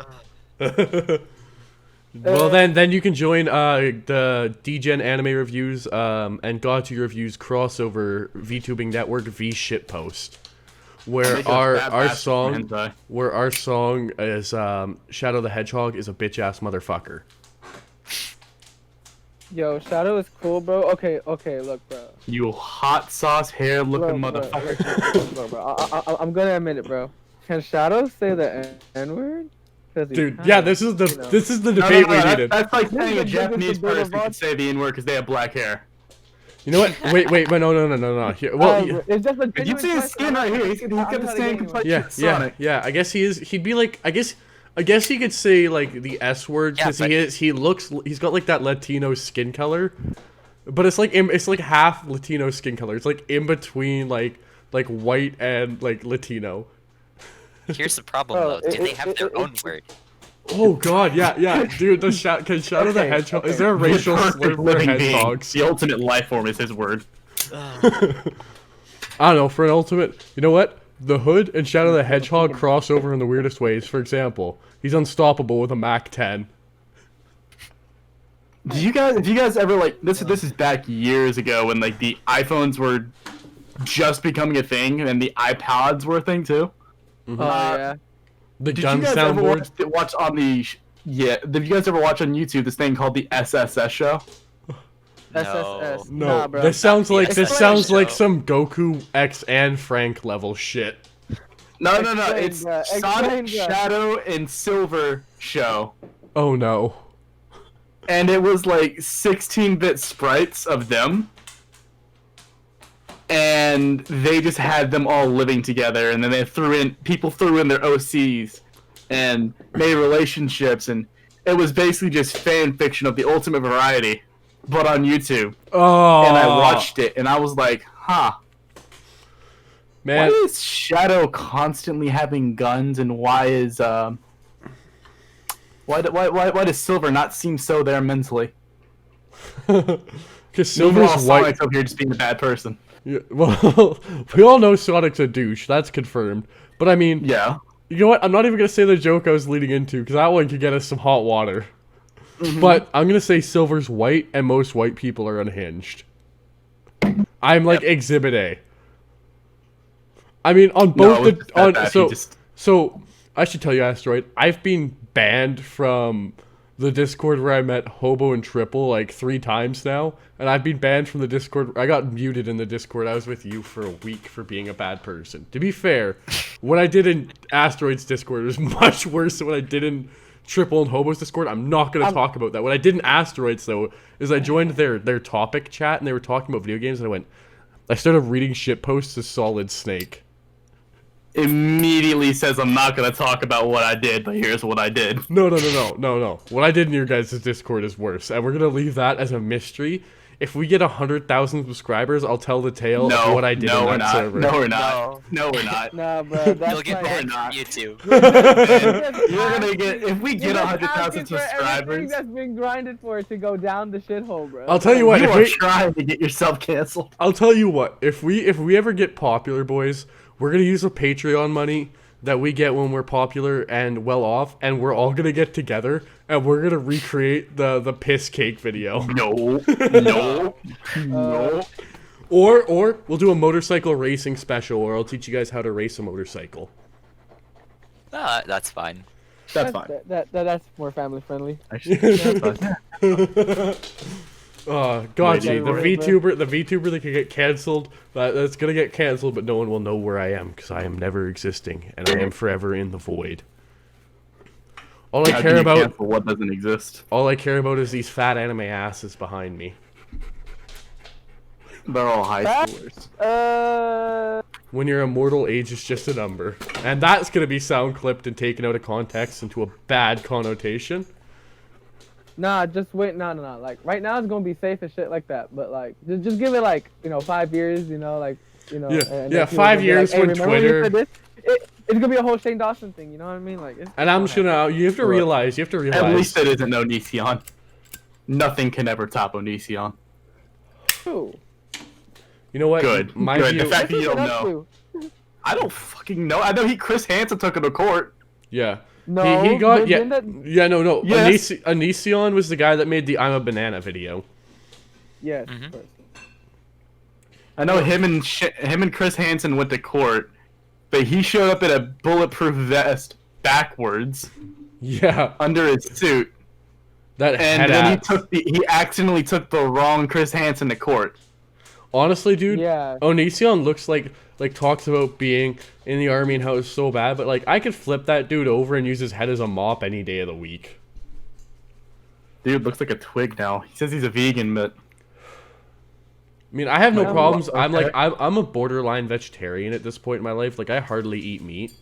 [SPEAKER 1] Well, then you can join the Degen Anime Reviews and gachi reviews crossover VTubing network V shitpost, where
[SPEAKER 3] Make a
[SPEAKER 1] our
[SPEAKER 3] bad
[SPEAKER 1] our
[SPEAKER 3] bastard
[SPEAKER 1] song
[SPEAKER 3] hentai.
[SPEAKER 1] where our song is Shadow the Hedgehog is a bitch ass motherfucker.
[SPEAKER 2] Yo, Shadow is cool, bro. Okay, look, bro.
[SPEAKER 3] You hot sauce hair looking
[SPEAKER 2] Look, bro.
[SPEAKER 3] motherfucker.
[SPEAKER 2] Look, bro. I'm gonna admit it, bro. Can Shadow say the N-word?
[SPEAKER 1] Dude, yeah, this is the debate we needed.
[SPEAKER 3] That's like
[SPEAKER 2] This
[SPEAKER 3] saying a
[SPEAKER 2] is the
[SPEAKER 3] Japanese
[SPEAKER 2] biggest debate
[SPEAKER 3] person
[SPEAKER 2] of all-
[SPEAKER 3] can say the N-word because they have black hair.
[SPEAKER 1] You know what? Wait, no. Here, well,
[SPEAKER 2] It's just a
[SPEAKER 3] You
[SPEAKER 2] genuine
[SPEAKER 3] see his
[SPEAKER 2] question.
[SPEAKER 3] skin right here. He's got the same complexion
[SPEAKER 1] yeah,
[SPEAKER 3] as Sonic.
[SPEAKER 1] yeah. I guess he'd be like, I guess I guess you could say like the S word
[SPEAKER 4] Yeah,
[SPEAKER 1] because
[SPEAKER 4] but-
[SPEAKER 1] he's got like that Latino skin color, but it's like half Latino skin color. It's like in between like white and like Latino.
[SPEAKER 4] Here's the problem
[SPEAKER 2] Oh,
[SPEAKER 4] though. Do they have their
[SPEAKER 2] it-
[SPEAKER 4] own word?
[SPEAKER 1] Oh God, yeah, dude. The Shadow the
[SPEAKER 2] Okay,
[SPEAKER 1] Hedgehog.
[SPEAKER 2] okay.
[SPEAKER 1] Is there a racial
[SPEAKER 3] The
[SPEAKER 1] slur
[SPEAKER 3] perfect
[SPEAKER 1] for
[SPEAKER 3] living being.
[SPEAKER 1] hedgehogs?
[SPEAKER 3] The ultimate life form is his word.
[SPEAKER 1] I don't know. For an ultimate, you know what? The Hood and Shadow the Hedgehog cross over in the weirdest ways. For example, he's unstoppable with a Mac 10.
[SPEAKER 3] Have you guys ever like this is back years ago when like the iPhones were just becoming a thing and the iPods were a thing too?
[SPEAKER 2] Oh yeah.
[SPEAKER 1] The
[SPEAKER 3] Did
[SPEAKER 1] gun
[SPEAKER 3] you guys ever
[SPEAKER 1] soundboard.
[SPEAKER 3] watch on the did you guys ever watch on YouTube this thing called the SSS show?
[SPEAKER 2] SSS.
[SPEAKER 1] No,
[SPEAKER 2] Nah, bro.
[SPEAKER 1] this sounds like
[SPEAKER 4] Explain.
[SPEAKER 1] some Goku X and Frank level shit.
[SPEAKER 3] No,
[SPEAKER 2] Explain,
[SPEAKER 3] it's
[SPEAKER 2] bruh.
[SPEAKER 3] Sonic,
[SPEAKER 2] Explain, bruh.
[SPEAKER 3] Shadow, and Silver show.
[SPEAKER 1] Oh no.
[SPEAKER 3] And it was like 16-bit sprites of them. And they just had them all living together, and then people threw in their OCs and made relationships, and it was basically just fan fiction of the ultimate variety, but on YouTube.
[SPEAKER 1] Oh.
[SPEAKER 3] And I watched it, and I was like, huh.
[SPEAKER 1] Man,
[SPEAKER 3] Why is Shadow constantly having guns, and why does Silver not seem so there mentally?
[SPEAKER 1] because
[SPEAKER 3] Meanwhile,
[SPEAKER 1] Silver's white.
[SPEAKER 3] Sonic's up here just being a bad person.
[SPEAKER 1] Yeah, well, we all know Sonic's a douche. That's confirmed. But I mean,
[SPEAKER 3] Yeah.
[SPEAKER 1] you know what? I'm not even gonna say the joke I was leading into because that one could get us some hot water.
[SPEAKER 3] Mm-hmm.
[SPEAKER 1] But I'm gonna say Silver's white, and most white people are unhinged. I'm like Exhibit A. I mean, on both
[SPEAKER 3] it was just that bad. He just-
[SPEAKER 1] so I should tell you, Asteroid. I've been banned from the Discord where I met Hobo and Triple like 3 times now, and I've been banned from the Discord. I got muted in the Discord. I was with you for a week for being a bad person. To be fair, what I did in Asteroid's Discord was much worse than what I did in Triple and Hobo's Discord. I'm not gonna talk about that. What I did in Asteroids though is I joined their topic chat and they were talking about video games, and I started reading shit posts to Solid Snake.
[SPEAKER 3] Immediately says I'm not gonna talk about what I did, but here's what I did.
[SPEAKER 1] No. What I did in your guys' Discord is worse, and we're gonna leave that as a mystery. If we get 100,000 subscribers, I'll tell the tale of what I did
[SPEAKER 3] no,
[SPEAKER 1] in
[SPEAKER 3] we're
[SPEAKER 1] that
[SPEAKER 3] not.
[SPEAKER 1] server.
[SPEAKER 3] No, we're not. No, we're not.
[SPEAKER 2] Nah, bro. That's
[SPEAKER 4] You'll get
[SPEAKER 2] like,
[SPEAKER 4] banned
[SPEAKER 3] not.
[SPEAKER 4] from YouTube.
[SPEAKER 3] You're gonna get if we
[SPEAKER 2] You're
[SPEAKER 3] get
[SPEAKER 2] just
[SPEAKER 3] 100,000
[SPEAKER 2] asking for everything
[SPEAKER 3] subscribers.
[SPEAKER 2] that's been grinded for it to go down the shithole, bro.
[SPEAKER 1] I'll tell you what.
[SPEAKER 3] You
[SPEAKER 1] If
[SPEAKER 3] are
[SPEAKER 1] we,
[SPEAKER 3] trying to get yourself canceled.
[SPEAKER 1] I'll tell you what. If we ever get popular, boys, we're gonna use the Patreon money that we get when we're popular and well off, and we're all gonna get together and we're gonna recreate the piss cake video.
[SPEAKER 3] No.
[SPEAKER 1] Or we'll do a motorcycle racing special, or I'll teach you guys how to race a motorcycle.
[SPEAKER 4] That's fine.
[SPEAKER 3] That's fine.
[SPEAKER 2] That's more family friendly.
[SPEAKER 3] Actually, that's fine.
[SPEAKER 1] Gotcha. The
[SPEAKER 2] Wait,
[SPEAKER 1] VTuber that could get canceled. That's gonna get canceled, but no one will know where I am because I am never existing and I am forever in the void. All I
[SPEAKER 3] How
[SPEAKER 1] care
[SPEAKER 3] can you
[SPEAKER 1] about,
[SPEAKER 3] cancel what doesn't exist?
[SPEAKER 1] all I care about is these fat anime asses behind me.
[SPEAKER 3] They're all high schoolers.
[SPEAKER 1] When your immortal age is just a number, and that's gonna be sound clipped and taken out of context into a bad connotation.
[SPEAKER 2] Nah, just wait. No. Like right now, it's gonna be safe and shit like that. But like, just give it like 5 years.
[SPEAKER 1] Yeah, 5 years when
[SPEAKER 2] remember when you
[SPEAKER 1] Twitter-
[SPEAKER 2] said this? It's gonna be a whole Shane Dawson thing. You know what I mean? Like,
[SPEAKER 1] And I'm just gonna. You have to realize.
[SPEAKER 3] At least it isn't Onision. Nothing can ever top Onision.
[SPEAKER 2] Ooh.
[SPEAKER 1] You know what?
[SPEAKER 3] Good.
[SPEAKER 1] My
[SPEAKER 3] Good.
[SPEAKER 1] view.
[SPEAKER 3] The fact that you
[SPEAKER 2] What's
[SPEAKER 3] don't
[SPEAKER 2] it up
[SPEAKER 3] know.
[SPEAKER 2] to?
[SPEAKER 3] I don't fucking know. I know Chris Hansen took him to court.
[SPEAKER 1] Yeah.
[SPEAKER 2] No,
[SPEAKER 1] he got
[SPEAKER 2] didn't that-
[SPEAKER 1] no.
[SPEAKER 3] Yes.
[SPEAKER 1] Onision was the guy that made the "I'm a Banana" video.
[SPEAKER 2] Yes.
[SPEAKER 4] Mhm.
[SPEAKER 2] of course.
[SPEAKER 3] I know him and Chris Hansen went to court, but he showed up in a bulletproof vest backwards
[SPEAKER 1] Yeah,
[SPEAKER 3] under his suit,
[SPEAKER 1] that
[SPEAKER 3] and
[SPEAKER 1] head
[SPEAKER 3] then
[SPEAKER 1] ass.
[SPEAKER 3] he accidentally took the wrong Chris Hansen to court.
[SPEAKER 1] Honestly, dude,
[SPEAKER 2] Yeah.
[SPEAKER 1] Onision looks like talks about being in the army and how it's so bad, but like I could flip that dude over and use his head as a mop any day of the week.
[SPEAKER 3] Dude looks like a twig now. He says he's a vegan, but
[SPEAKER 1] I mean, I have no
[SPEAKER 2] Well,
[SPEAKER 1] problems.
[SPEAKER 3] okay.
[SPEAKER 1] I'm a borderline vegetarian at this point in my life. Like I hardly eat meat.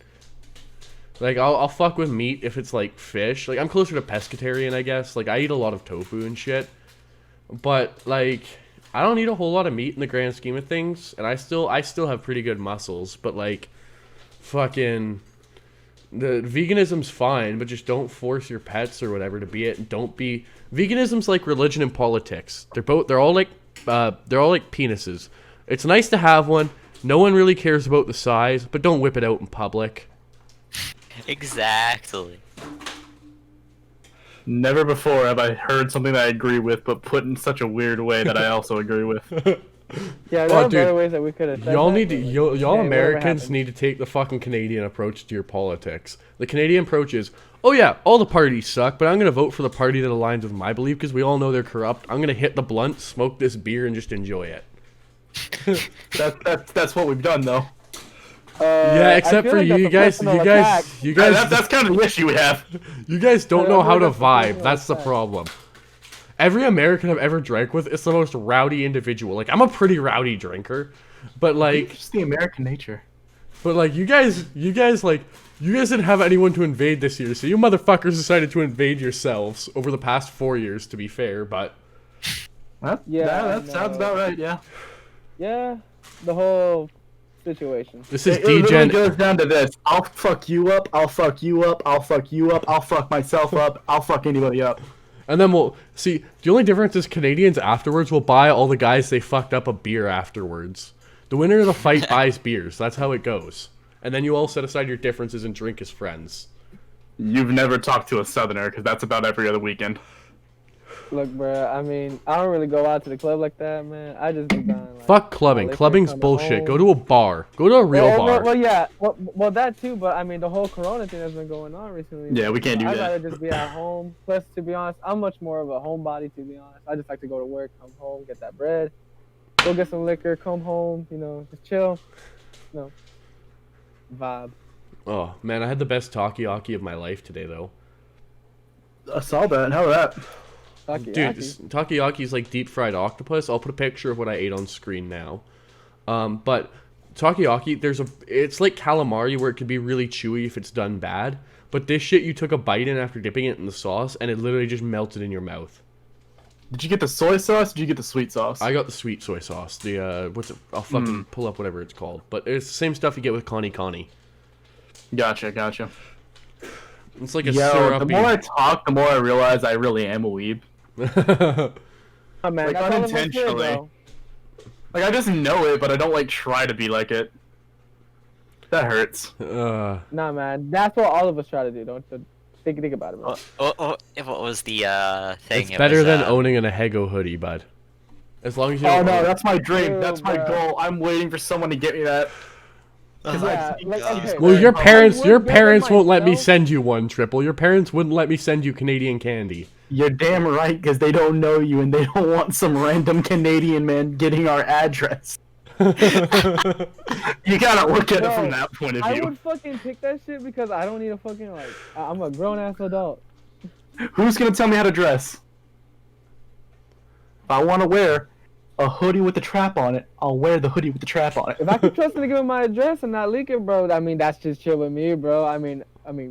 [SPEAKER 1] Like, I'll fuck with meat if it's, like, fish. Like, I'm closer to pescatarian, I guess. Like, I eat a lot of tofu and shit. But, like, I don't eat a whole lot of meat in the grand scheme of things. And I still have pretty good muscles. But, like, fucking... The veganism's fine, but just don't force your pets or whatever to be it. And don't be... Veganism's like religion and politics. They're all like penises. It's nice to have one. No one really cares about the size, but don't whip it out in public.
[SPEAKER 4] Exactly.
[SPEAKER 3] Never before have I heard something that I agree with, but put in such a weird way that I also agree with.
[SPEAKER 2] Yeah, there are better ways that we could have said
[SPEAKER 1] Y'all
[SPEAKER 2] that,
[SPEAKER 1] need to,
[SPEAKER 2] but, like,
[SPEAKER 1] y'all
[SPEAKER 2] hey, whatever
[SPEAKER 1] Americans
[SPEAKER 2] happens.
[SPEAKER 1] need to take the fucking Canadian approach to your politics. The Canadian approach is, oh yeah, all the parties suck, but I'm gonna vote for the party that aligns with my belief because we all know they're corrupt. I'm gonna hit the blunt, smoke this beer, and just enjoy it.
[SPEAKER 3] That's what we've done though.
[SPEAKER 1] Yeah,
[SPEAKER 2] I
[SPEAKER 1] except
[SPEAKER 2] feel
[SPEAKER 1] for
[SPEAKER 2] like
[SPEAKER 1] you
[SPEAKER 2] that's a personal attack.
[SPEAKER 1] you guys,
[SPEAKER 3] That's kind of the issue we have.
[SPEAKER 1] you guys don't know
[SPEAKER 2] I
[SPEAKER 1] how to
[SPEAKER 2] feel like that's a
[SPEAKER 1] vibe. That's the
[SPEAKER 2] personal
[SPEAKER 1] problem. Every American I've ever drank with is the most rowdy individual. Like, I'm a pretty rowdy drinker, but like,
[SPEAKER 3] Just the American nature.
[SPEAKER 1] you guys didn't have anyone to invade this year, so you motherfuckers decided to invade yourselves over the past 4 years, to be fair, but...
[SPEAKER 3] That sounds about right. Yeah.
[SPEAKER 2] Yeah, the whole situation.
[SPEAKER 1] This is
[SPEAKER 3] It really
[SPEAKER 1] Degen.
[SPEAKER 3] goes down to this: I'll fuck you up. I'll fuck you up. I'll fuck you up. I'll fuck myself up. I'll fuck anybody up.
[SPEAKER 1] And then we'll... See, the only difference is Canadians afterwards will buy all the guys they fucked up a beer afterwards. The winner of the fight buys beers. That's how it goes. And then you all set aside your differences and drink as friends.
[SPEAKER 3] You've never talked to a Southerner, because that's about every other weekend.
[SPEAKER 2] Look, bro, I mean, I don't really go out to the club like that, man. I just be buying, like,
[SPEAKER 1] Fuck clubbing.
[SPEAKER 2] liquor,
[SPEAKER 1] Clubbing's
[SPEAKER 2] coming
[SPEAKER 1] bullshit.
[SPEAKER 2] home.
[SPEAKER 1] Go to a bar. Go to a real bar.
[SPEAKER 2] Well, yeah. Well, that too, but I mean, the whole Corona thing that's been going on recently.
[SPEAKER 3] Yeah, we can't do
[SPEAKER 2] I'd
[SPEAKER 3] that.
[SPEAKER 2] rather just be at home. Plus, to be honest, I'm much more of a homebody, to be honest. I just like to go to work, come home, get that bread, go get some liquor, come home, just chill. Vibe.
[SPEAKER 1] Oh, man, I had the best takoyaki of my life today, though.
[SPEAKER 3] I saw that. How that?
[SPEAKER 2] Takoyaki.
[SPEAKER 1] Dude, takoyaki is like deep fried octopus. I'll put a picture of what I ate on screen now. But takoyaki, it's like calamari where it could be really chewy if it's done bad. But this shit, you took a bite in after dipping it in the sauce, and it literally just melted in your mouth.
[SPEAKER 3] Did you get the soy sauce? Or did you get the sweet sauce?
[SPEAKER 1] I got the sweet soy sauce. The what's it? I'll fucking pull up whatever it's called. But it's the same stuff you get with Connie Connie.
[SPEAKER 3] Gotcha.
[SPEAKER 1] It's like a
[SPEAKER 3] Yo,
[SPEAKER 1] syrupy.
[SPEAKER 3] the more I talk, the more I realize I really am a weeb.
[SPEAKER 2] Oh, man,
[SPEAKER 3] Like,
[SPEAKER 2] that's all I'm gonna say,
[SPEAKER 3] unintentionally.
[SPEAKER 2] bro.
[SPEAKER 3] Like, I just know it, but I don't, like, try to be like it. That hurts.
[SPEAKER 2] Nah, man, that's what all of us try to do. Don't think about it, bro.
[SPEAKER 4] What was the thing?
[SPEAKER 1] It's
[SPEAKER 4] It
[SPEAKER 1] better
[SPEAKER 4] was,
[SPEAKER 1] than owning an Ahego hoodie, bud. As long as you
[SPEAKER 3] Oh,
[SPEAKER 1] don't
[SPEAKER 3] no,
[SPEAKER 1] own it.
[SPEAKER 3] that's my dream.
[SPEAKER 2] Ew,
[SPEAKER 3] That's my
[SPEAKER 2] bro.
[SPEAKER 3] goal. I'm waiting for someone to get me that. Because
[SPEAKER 2] Yeah, like, okay,
[SPEAKER 1] Well, your
[SPEAKER 2] I
[SPEAKER 1] parents,
[SPEAKER 2] would
[SPEAKER 1] your
[SPEAKER 2] get it
[SPEAKER 1] parents won't let me
[SPEAKER 2] myself.
[SPEAKER 1] send you one, Triple. Your parents wouldn't let me send you Canadian candy.
[SPEAKER 3] You're damn right, because they don't know you, and they don't want some random Canadian man getting our address. You gotta look at it from
[SPEAKER 2] Bro,
[SPEAKER 3] that point of
[SPEAKER 2] I
[SPEAKER 3] view.
[SPEAKER 2] would fucking pick that shit because I don't need a fucking, like, I'm a grown ass adult.
[SPEAKER 3] Who's gonna tell me how to dress? If I want to wear a hoodie with a trap on it, I'll wear the hoodie with the trap on it.
[SPEAKER 2] If I can trust him to give him my address and not leak it, bro, I mean, that's just chill with me, bro. I mean,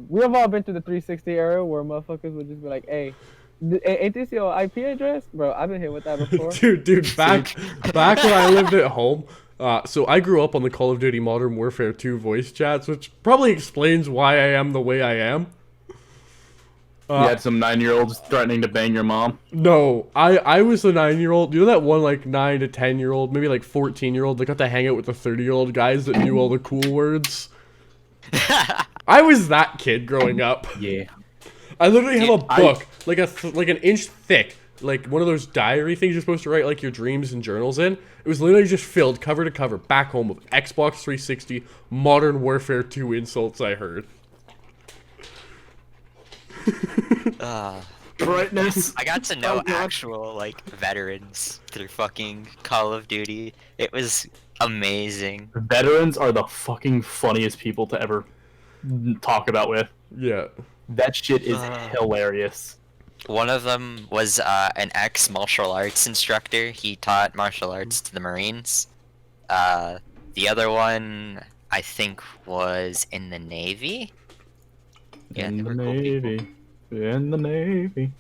[SPEAKER 2] we have all been through the 360 era where motherfuckers would just be like, hey, ain't this your IP address? Bro, I've been hit with that before.
[SPEAKER 1] Dude, back when I lived at home, so I grew up on the Call of Duty Modern Warfare 2 voice chats, which probably explains why I am the way I am.
[SPEAKER 3] You had some 9-year-olds threatening to bang your mom.
[SPEAKER 1] No, I was the 9-year-old. You know that one like 9 to 10-year-old, maybe like 14-year-old that got to hang out with the 30-year-old guys that knew all the cool words? I was that kid growing up.
[SPEAKER 3] Yeah.
[SPEAKER 1] I literally have a
[SPEAKER 3] I-
[SPEAKER 1] book, like an inch thick, like one of those diary things you're supposed to write like your dreams and journals in. It was literally just filled cover to cover back home with Xbox 360 Modern Warfare 2 insults I heard.
[SPEAKER 3] Brightness.
[SPEAKER 4] I got to know
[SPEAKER 3] Oh, God.
[SPEAKER 4] actual like veterans through fucking Call of Duty. It was amazing.
[SPEAKER 3] Veterans are the fucking funniest people to ever talk about with.
[SPEAKER 1] Yeah.
[SPEAKER 3] That shit is hilarious.
[SPEAKER 4] One of them was an ex-martial arts instructor. He taught martial arts to the Marines. The other one, I think, was in the Navy. Yeah,
[SPEAKER 3] in
[SPEAKER 4] they
[SPEAKER 3] the
[SPEAKER 4] were cool people.
[SPEAKER 3] Navy. In the Navy.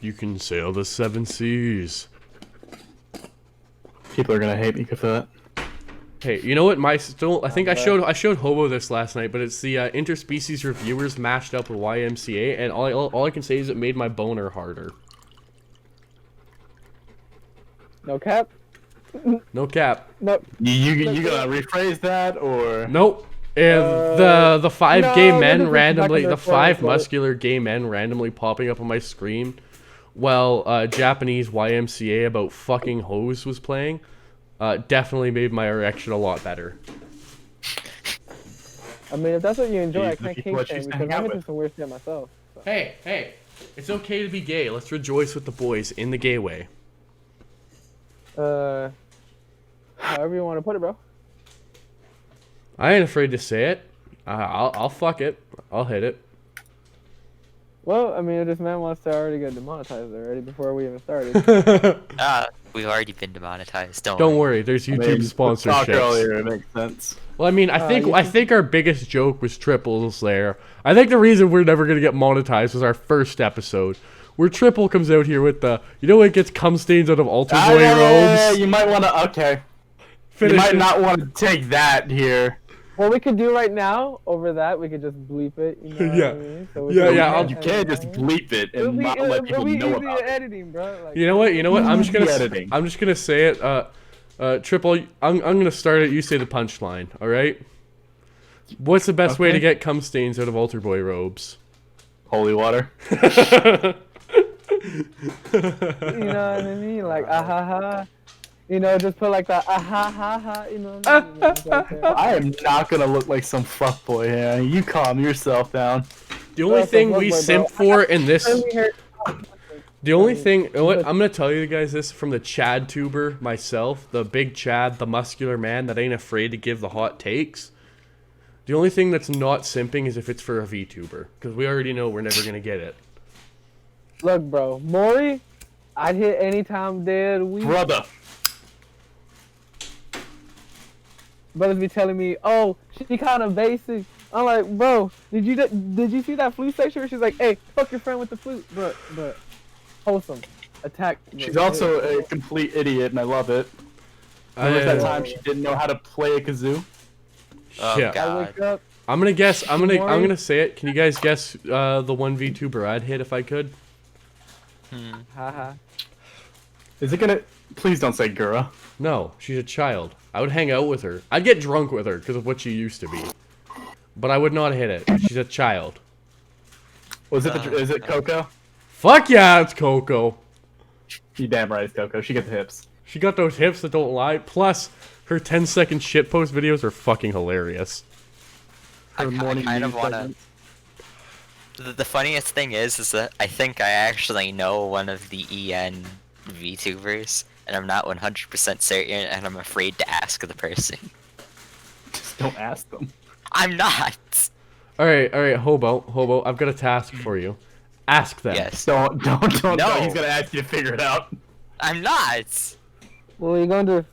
[SPEAKER 1] You can sail the seven seas.
[SPEAKER 3] People are gonna hate me for that.
[SPEAKER 1] Hey, you know what? I think I
[SPEAKER 2] bro.
[SPEAKER 1] showed Hobo this last night, but it's the interspecies reviewers mashed up with YMCA, and all I can say is it made my boner harder.
[SPEAKER 2] No cap.
[SPEAKER 1] No cap.
[SPEAKER 2] No.
[SPEAKER 3] You gonna rephrase that or?
[SPEAKER 1] Nope. If the five
[SPEAKER 2] no,
[SPEAKER 1] gay
[SPEAKER 2] we're
[SPEAKER 1] men
[SPEAKER 2] just
[SPEAKER 1] randomly,
[SPEAKER 2] back in
[SPEAKER 1] the
[SPEAKER 2] the
[SPEAKER 1] five
[SPEAKER 2] front,
[SPEAKER 1] muscular gay men randomly popping up on my screen, while Japanese YMCA about fucking hoes was playing, definitely made my erection a lot better.
[SPEAKER 2] I mean, if that's what you enjoy, I
[SPEAKER 3] These are the
[SPEAKER 2] can't
[SPEAKER 3] people
[SPEAKER 2] kink
[SPEAKER 3] I
[SPEAKER 2] shame
[SPEAKER 3] choose to
[SPEAKER 2] because
[SPEAKER 3] hang
[SPEAKER 2] I'm
[SPEAKER 3] out
[SPEAKER 2] into
[SPEAKER 3] with.
[SPEAKER 2] some weird shit myself. So.
[SPEAKER 1] Hey, it's okay to be gay. Let's rejoice with the boys in the gay way.
[SPEAKER 2] However you want to put it, bro.
[SPEAKER 1] I ain't afraid to say it. I'll fuck it. I'll hit it.
[SPEAKER 2] Well, I mean, if this man wants to already get demonetized already before we even started.
[SPEAKER 4] We've already been demonetized.
[SPEAKER 1] Don't worry, there's YouTube
[SPEAKER 3] Talk
[SPEAKER 1] sponsorships.
[SPEAKER 3] earlier, it makes sense.
[SPEAKER 1] Well, I mean, I
[SPEAKER 2] you
[SPEAKER 1] think our biggest joke was Triples there. I think the reason we're never gonna get monetized was our first episode, where Triple comes out here with the, you know, what gets cum stains out of altar boy robes.
[SPEAKER 3] You might want to. Okay.
[SPEAKER 1] Finish
[SPEAKER 3] You might
[SPEAKER 1] it.
[SPEAKER 3] not want to take that here.
[SPEAKER 2] What we could do right now over that, we could just bleep it. You know
[SPEAKER 1] Yeah.
[SPEAKER 2] What I mean? So we
[SPEAKER 1] Yeah,
[SPEAKER 2] can
[SPEAKER 1] yeah,
[SPEAKER 2] edit
[SPEAKER 3] You
[SPEAKER 2] it,
[SPEAKER 3] can't just
[SPEAKER 2] know?
[SPEAKER 3] bleep it
[SPEAKER 2] It'll
[SPEAKER 3] and
[SPEAKER 2] be,
[SPEAKER 3] not
[SPEAKER 2] it'll,
[SPEAKER 3] let people
[SPEAKER 2] it'll be
[SPEAKER 3] know
[SPEAKER 2] easy
[SPEAKER 3] about it.
[SPEAKER 2] editing, bro. Like,
[SPEAKER 1] You know what? I'm just gonna
[SPEAKER 3] Editing.
[SPEAKER 1] I'm just gonna say it. Triple, I'm gonna start it. You say the punchline. All right. What's the best way to get cum stains out of altar boy robes?
[SPEAKER 3] Holy water.
[SPEAKER 2] You know what I mean? Like, ah ha ha. You know, just put like the ah ha ha ha. You know what I mean? Just like that.
[SPEAKER 3] I am not gonna look like some fuckboy here. You calm yourself down.
[SPEAKER 1] The only
[SPEAKER 2] That's a
[SPEAKER 1] thing
[SPEAKER 2] fuck
[SPEAKER 1] we
[SPEAKER 2] boy, bro.
[SPEAKER 1] simp for in this,
[SPEAKER 2] Finally heard-
[SPEAKER 1] the only thing, you know what, I'm gonna tell you guys this from the Chad tuber myself, the big Chad, the muscular man that ain't afraid to give the hot takes. The only thing that's not simping is if it's for a VTuber, because we already know we're never gonna get it.
[SPEAKER 2] Look, bro, Maury, I'd hit anytime dead week.
[SPEAKER 3] Brother.
[SPEAKER 2] Brothers be telling me, oh, she kind of basic. I'm like, bro, did you see that flute section where she's like, hey, fuck your friend with the flute, but wholesome, attack.
[SPEAKER 3] She's also a complete idiot, and I love it. Remember that time she didn't know how to play a kazoo?
[SPEAKER 4] Oh
[SPEAKER 1] Yeah.
[SPEAKER 2] I
[SPEAKER 4] god.
[SPEAKER 2] wake up.
[SPEAKER 1] I'm gonna guess. I'm
[SPEAKER 2] Maury?
[SPEAKER 1] gonna say it. Can you guys guess the one VTuber I'd hit if I could?
[SPEAKER 2] Haha.
[SPEAKER 3] Is it gonna? Please don't say Gura.
[SPEAKER 1] No, she's a child. I would hang out with her. I'd get drunk with her because of what she used to be. But I would not hit it. She's a child.
[SPEAKER 3] Was it? Is it Coco?
[SPEAKER 1] Fuck yeah, it's Coco.
[SPEAKER 3] You damn right, it's Coco. She gets the hips.
[SPEAKER 1] She got those hips that don't lie. Plus, her 10-second shitpost videos are fucking hilarious.
[SPEAKER 4] I
[SPEAKER 3] Her morning
[SPEAKER 4] kind of
[SPEAKER 3] news
[SPEAKER 4] want to.
[SPEAKER 3] segments.
[SPEAKER 4] The funniest thing is that I think I actually know one of the EN VTubers, and I'm not 100% certain, and I'm afraid to ask the person.
[SPEAKER 3] Just don't ask them.
[SPEAKER 4] I'm not.
[SPEAKER 1] All right, Hobo. I've got a task for you. Ask them.
[SPEAKER 4] Yes.
[SPEAKER 3] Don't.
[SPEAKER 4] No.
[SPEAKER 3] He's gonna ask you to figure it out.
[SPEAKER 4] I'm not.
[SPEAKER 2] What are you gonna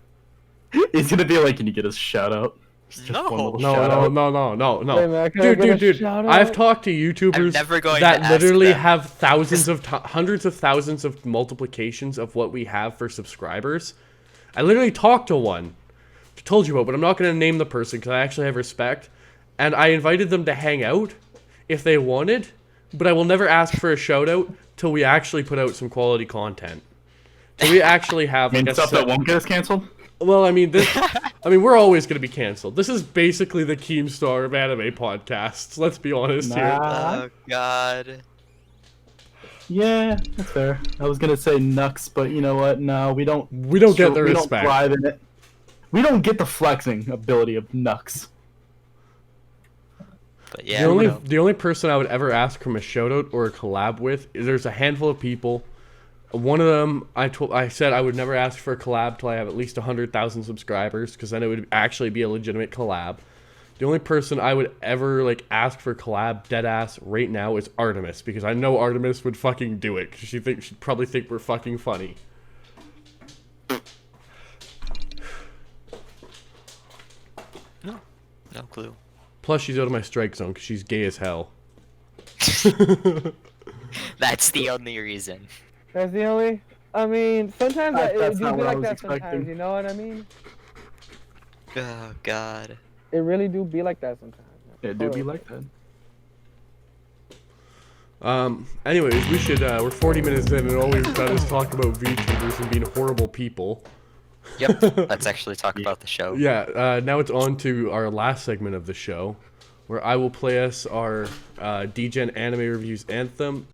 [SPEAKER 2] do?
[SPEAKER 3] He's gonna be like, "Can you get us a shout out?" Just
[SPEAKER 4] No.
[SPEAKER 3] one little shout
[SPEAKER 1] No,
[SPEAKER 3] out.
[SPEAKER 1] no.
[SPEAKER 2] Hey, man, can I get a
[SPEAKER 1] Dude.
[SPEAKER 2] shout
[SPEAKER 1] I've
[SPEAKER 2] out?
[SPEAKER 1] talked to YouTubers
[SPEAKER 4] never going
[SPEAKER 1] that
[SPEAKER 4] to ask
[SPEAKER 1] literally
[SPEAKER 4] them.
[SPEAKER 1] have thousands of hundreds of thousands of multiplications of what we have for subscribers. I literally talked to one. I told you about, but I'm not going to name the person because I actually have respect. And I invited them to hang out if they wanted, but I will never ask for a shout out till we actually put out some quality content. Till we actually have
[SPEAKER 3] I mean,
[SPEAKER 1] like a
[SPEAKER 3] stuff
[SPEAKER 1] set-
[SPEAKER 3] that won't get us canceled.
[SPEAKER 1] Well, I mean, we're always going to be canceled. This is basically the Keemstar of anime podcasts. Let's be honest here.
[SPEAKER 3] Nah.
[SPEAKER 4] Oh god.
[SPEAKER 3] Yeah, that's fair. I was gonna say Nux, but you know what? No, we don't.
[SPEAKER 1] We don't get the
[SPEAKER 3] we
[SPEAKER 1] respect.
[SPEAKER 3] don't thrive in it. We don't get the flexing ability of Nux.
[SPEAKER 4] But yeah.
[SPEAKER 1] The only person I would ever ask from a shout out or a collab with is there's a handful of people. One of them, I said I would never ask for a collab till I have at least 100,000 subscribers, because then it would actually be a legitimate collab. The only person I would ever ask for collab deadass right now is Artemis, because I know Artemis would fucking do it, because she'd probably think we're fucking funny.
[SPEAKER 4] No clue.
[SPEAKER 1] Plus she's out of my strike zone because she's gay as hell.
[SPEAKER 4] That's the only reason.
[SPEAKER 2] That's the only. I mean, sometimes
[SPEAKER 3] That's
[SPEAKER 2] it do
[SPEAKER 3] not
[SPEAKER 2] be
[SPEAKER 3] what I
[SPEAKER 2] like
[SPEAKER 3] was
[SPEAKER 2] that.
[SPEAKER 3] expecting.
[SPEAKER 2] Sometimes, you know what I mean?
[SPEAKER 4] Oh God.
[SPEAKER 2] It really do be like that sometimes.
[SPEAKER 3] It do be like that.
[SPEAKER 1] Anyways, we should, we're 40 minutes in and all we've done is talk about VTubers and being horrible people.
[SPEAKER 4] Yep. Let's actually talk about the show.
[SPEAKER 1] Yeah, now it's on to our last segment of the show, where I will play us our Degen Anime Reviews anthem.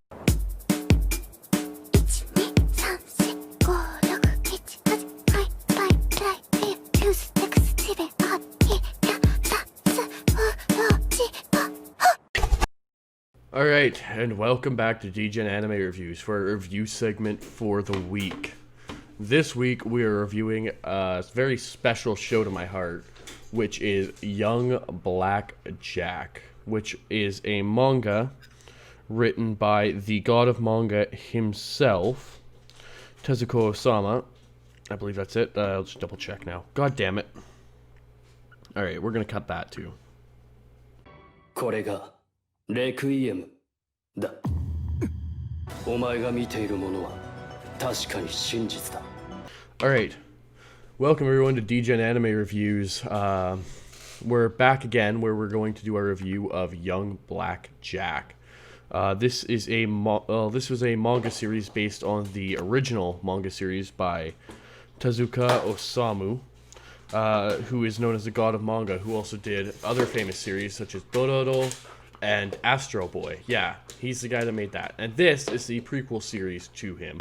[SPEAKER 1] Alright, and welcome back to Degen Anime Reviews for our review segment for the week. This week we are reviewing a very special show to my heart, which is Young Black Jack, which is a manga written by the god of manga himself, Tezuka Osamu. I believe that's it. I'll just double check now. God damn it. Alright, we're gonna cut that too.
[SPEAKER 6] これがレクイエムだ。お前が見ているものは確かに真実だ。
[SPEAKER 1] Alright, welcome everyone to Degen Anime Reviews. We're back again where we're going to do our review of Young Black Jack. This was a manga series based on the original manga series by Tezuka Osamu, who is known as the god of manga, who also did other famous series such as Dororo and Astro Boy. Yeah, he's the guy that made that. And this is the prequel series to him.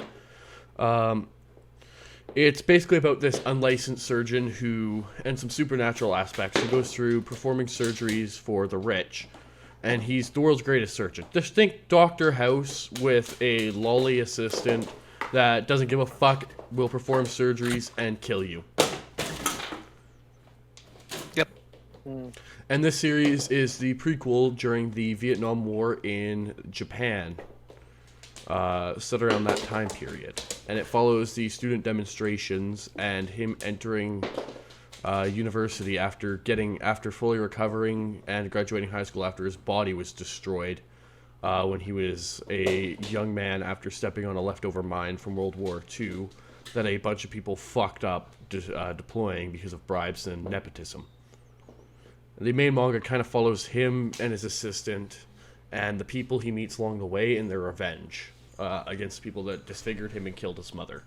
[SPEAKER 1] It's basically about this unlicensed surgeon who, and some supernatural aspects, who goes through performing surgeries for the rich. And he's the world's greatest surgeon. Just think Dr. House with a lolly assistant that doesn't give a fuck, will perform surgeries and kill you.
[SPEAKER 4] Yep.
[SPEAKER 1] And this series is the prequel during the Vietnam War in Japan, set around that time period. And it follows the student demonstrations and him entering university after fully recovering and graduating high school after his body was destroyed when he was a young man after stepping on a leftover mine from World War II that a bunch of people fucked up deploying because of bribes and nepotism. The main manga kind of follows him and his assistant and the people he meets along the way in their revenge against people that disfigured him and killed his mother.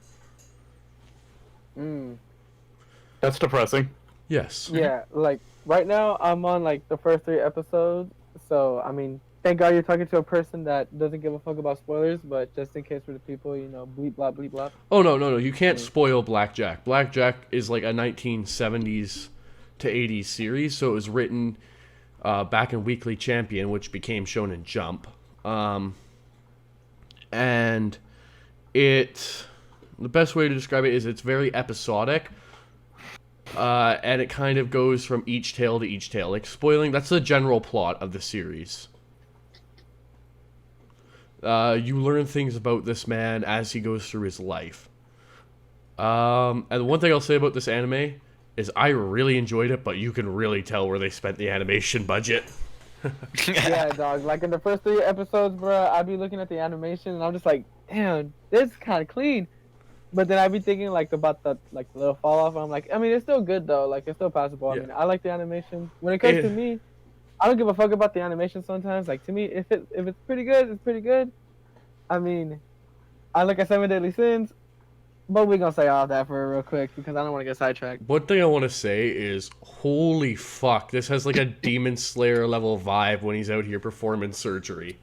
[SPEAKER 3] That's depressing.
[SPEAKER 1] Yes.
[SPEAKER 2] Yeah, like right now I'm on like the first 3 episodes, so I mean, thank God you're talking to a person that doesn't give a fuck about spoilers, but just in case for the people, you know, bleep blah bleep blah.
[SPEAKER 1] Oh no, you can't spoil Black Jack. Black Jack is like a 1970s to 80s series, so it was written back in Weekly Champion, which became Shonen Jump. And the best way to describe it is it's very episodic. And it kind of goes from each tale to each tale. Like, spoiling, that's the general plot of the series. You learn things about this man as he goes through his life. And the one thing I'll say about this anime is I really enjoyed it, but you can really tell where they spent the animation budget.
[SPEAKER 2] Yeah, dog. Like in the first 3 episodes, bro, I'd be looking at the animation and I'm just like, damn, this is kind of clean. But then I'd be thinking like about the little fall off. I'm like, I mean, it's still good though. Like it's still passable. I
[SPEAKER 1] Yeah.
[SPEAKER 2] mean, I like the animation. When it comes to me, I don't give a fuck about the animation sometimes. Like to me, if it's pretty good, it's pretty good. I mean, I look at 7 Deadly Sins, but we're gonna say all that for real quick because I don't want to get sidetracked.
[SPEAKER 1] One thing I want to say is, holy fuck, this has like a Demon Slayer level vibe when he's out here performing surgery.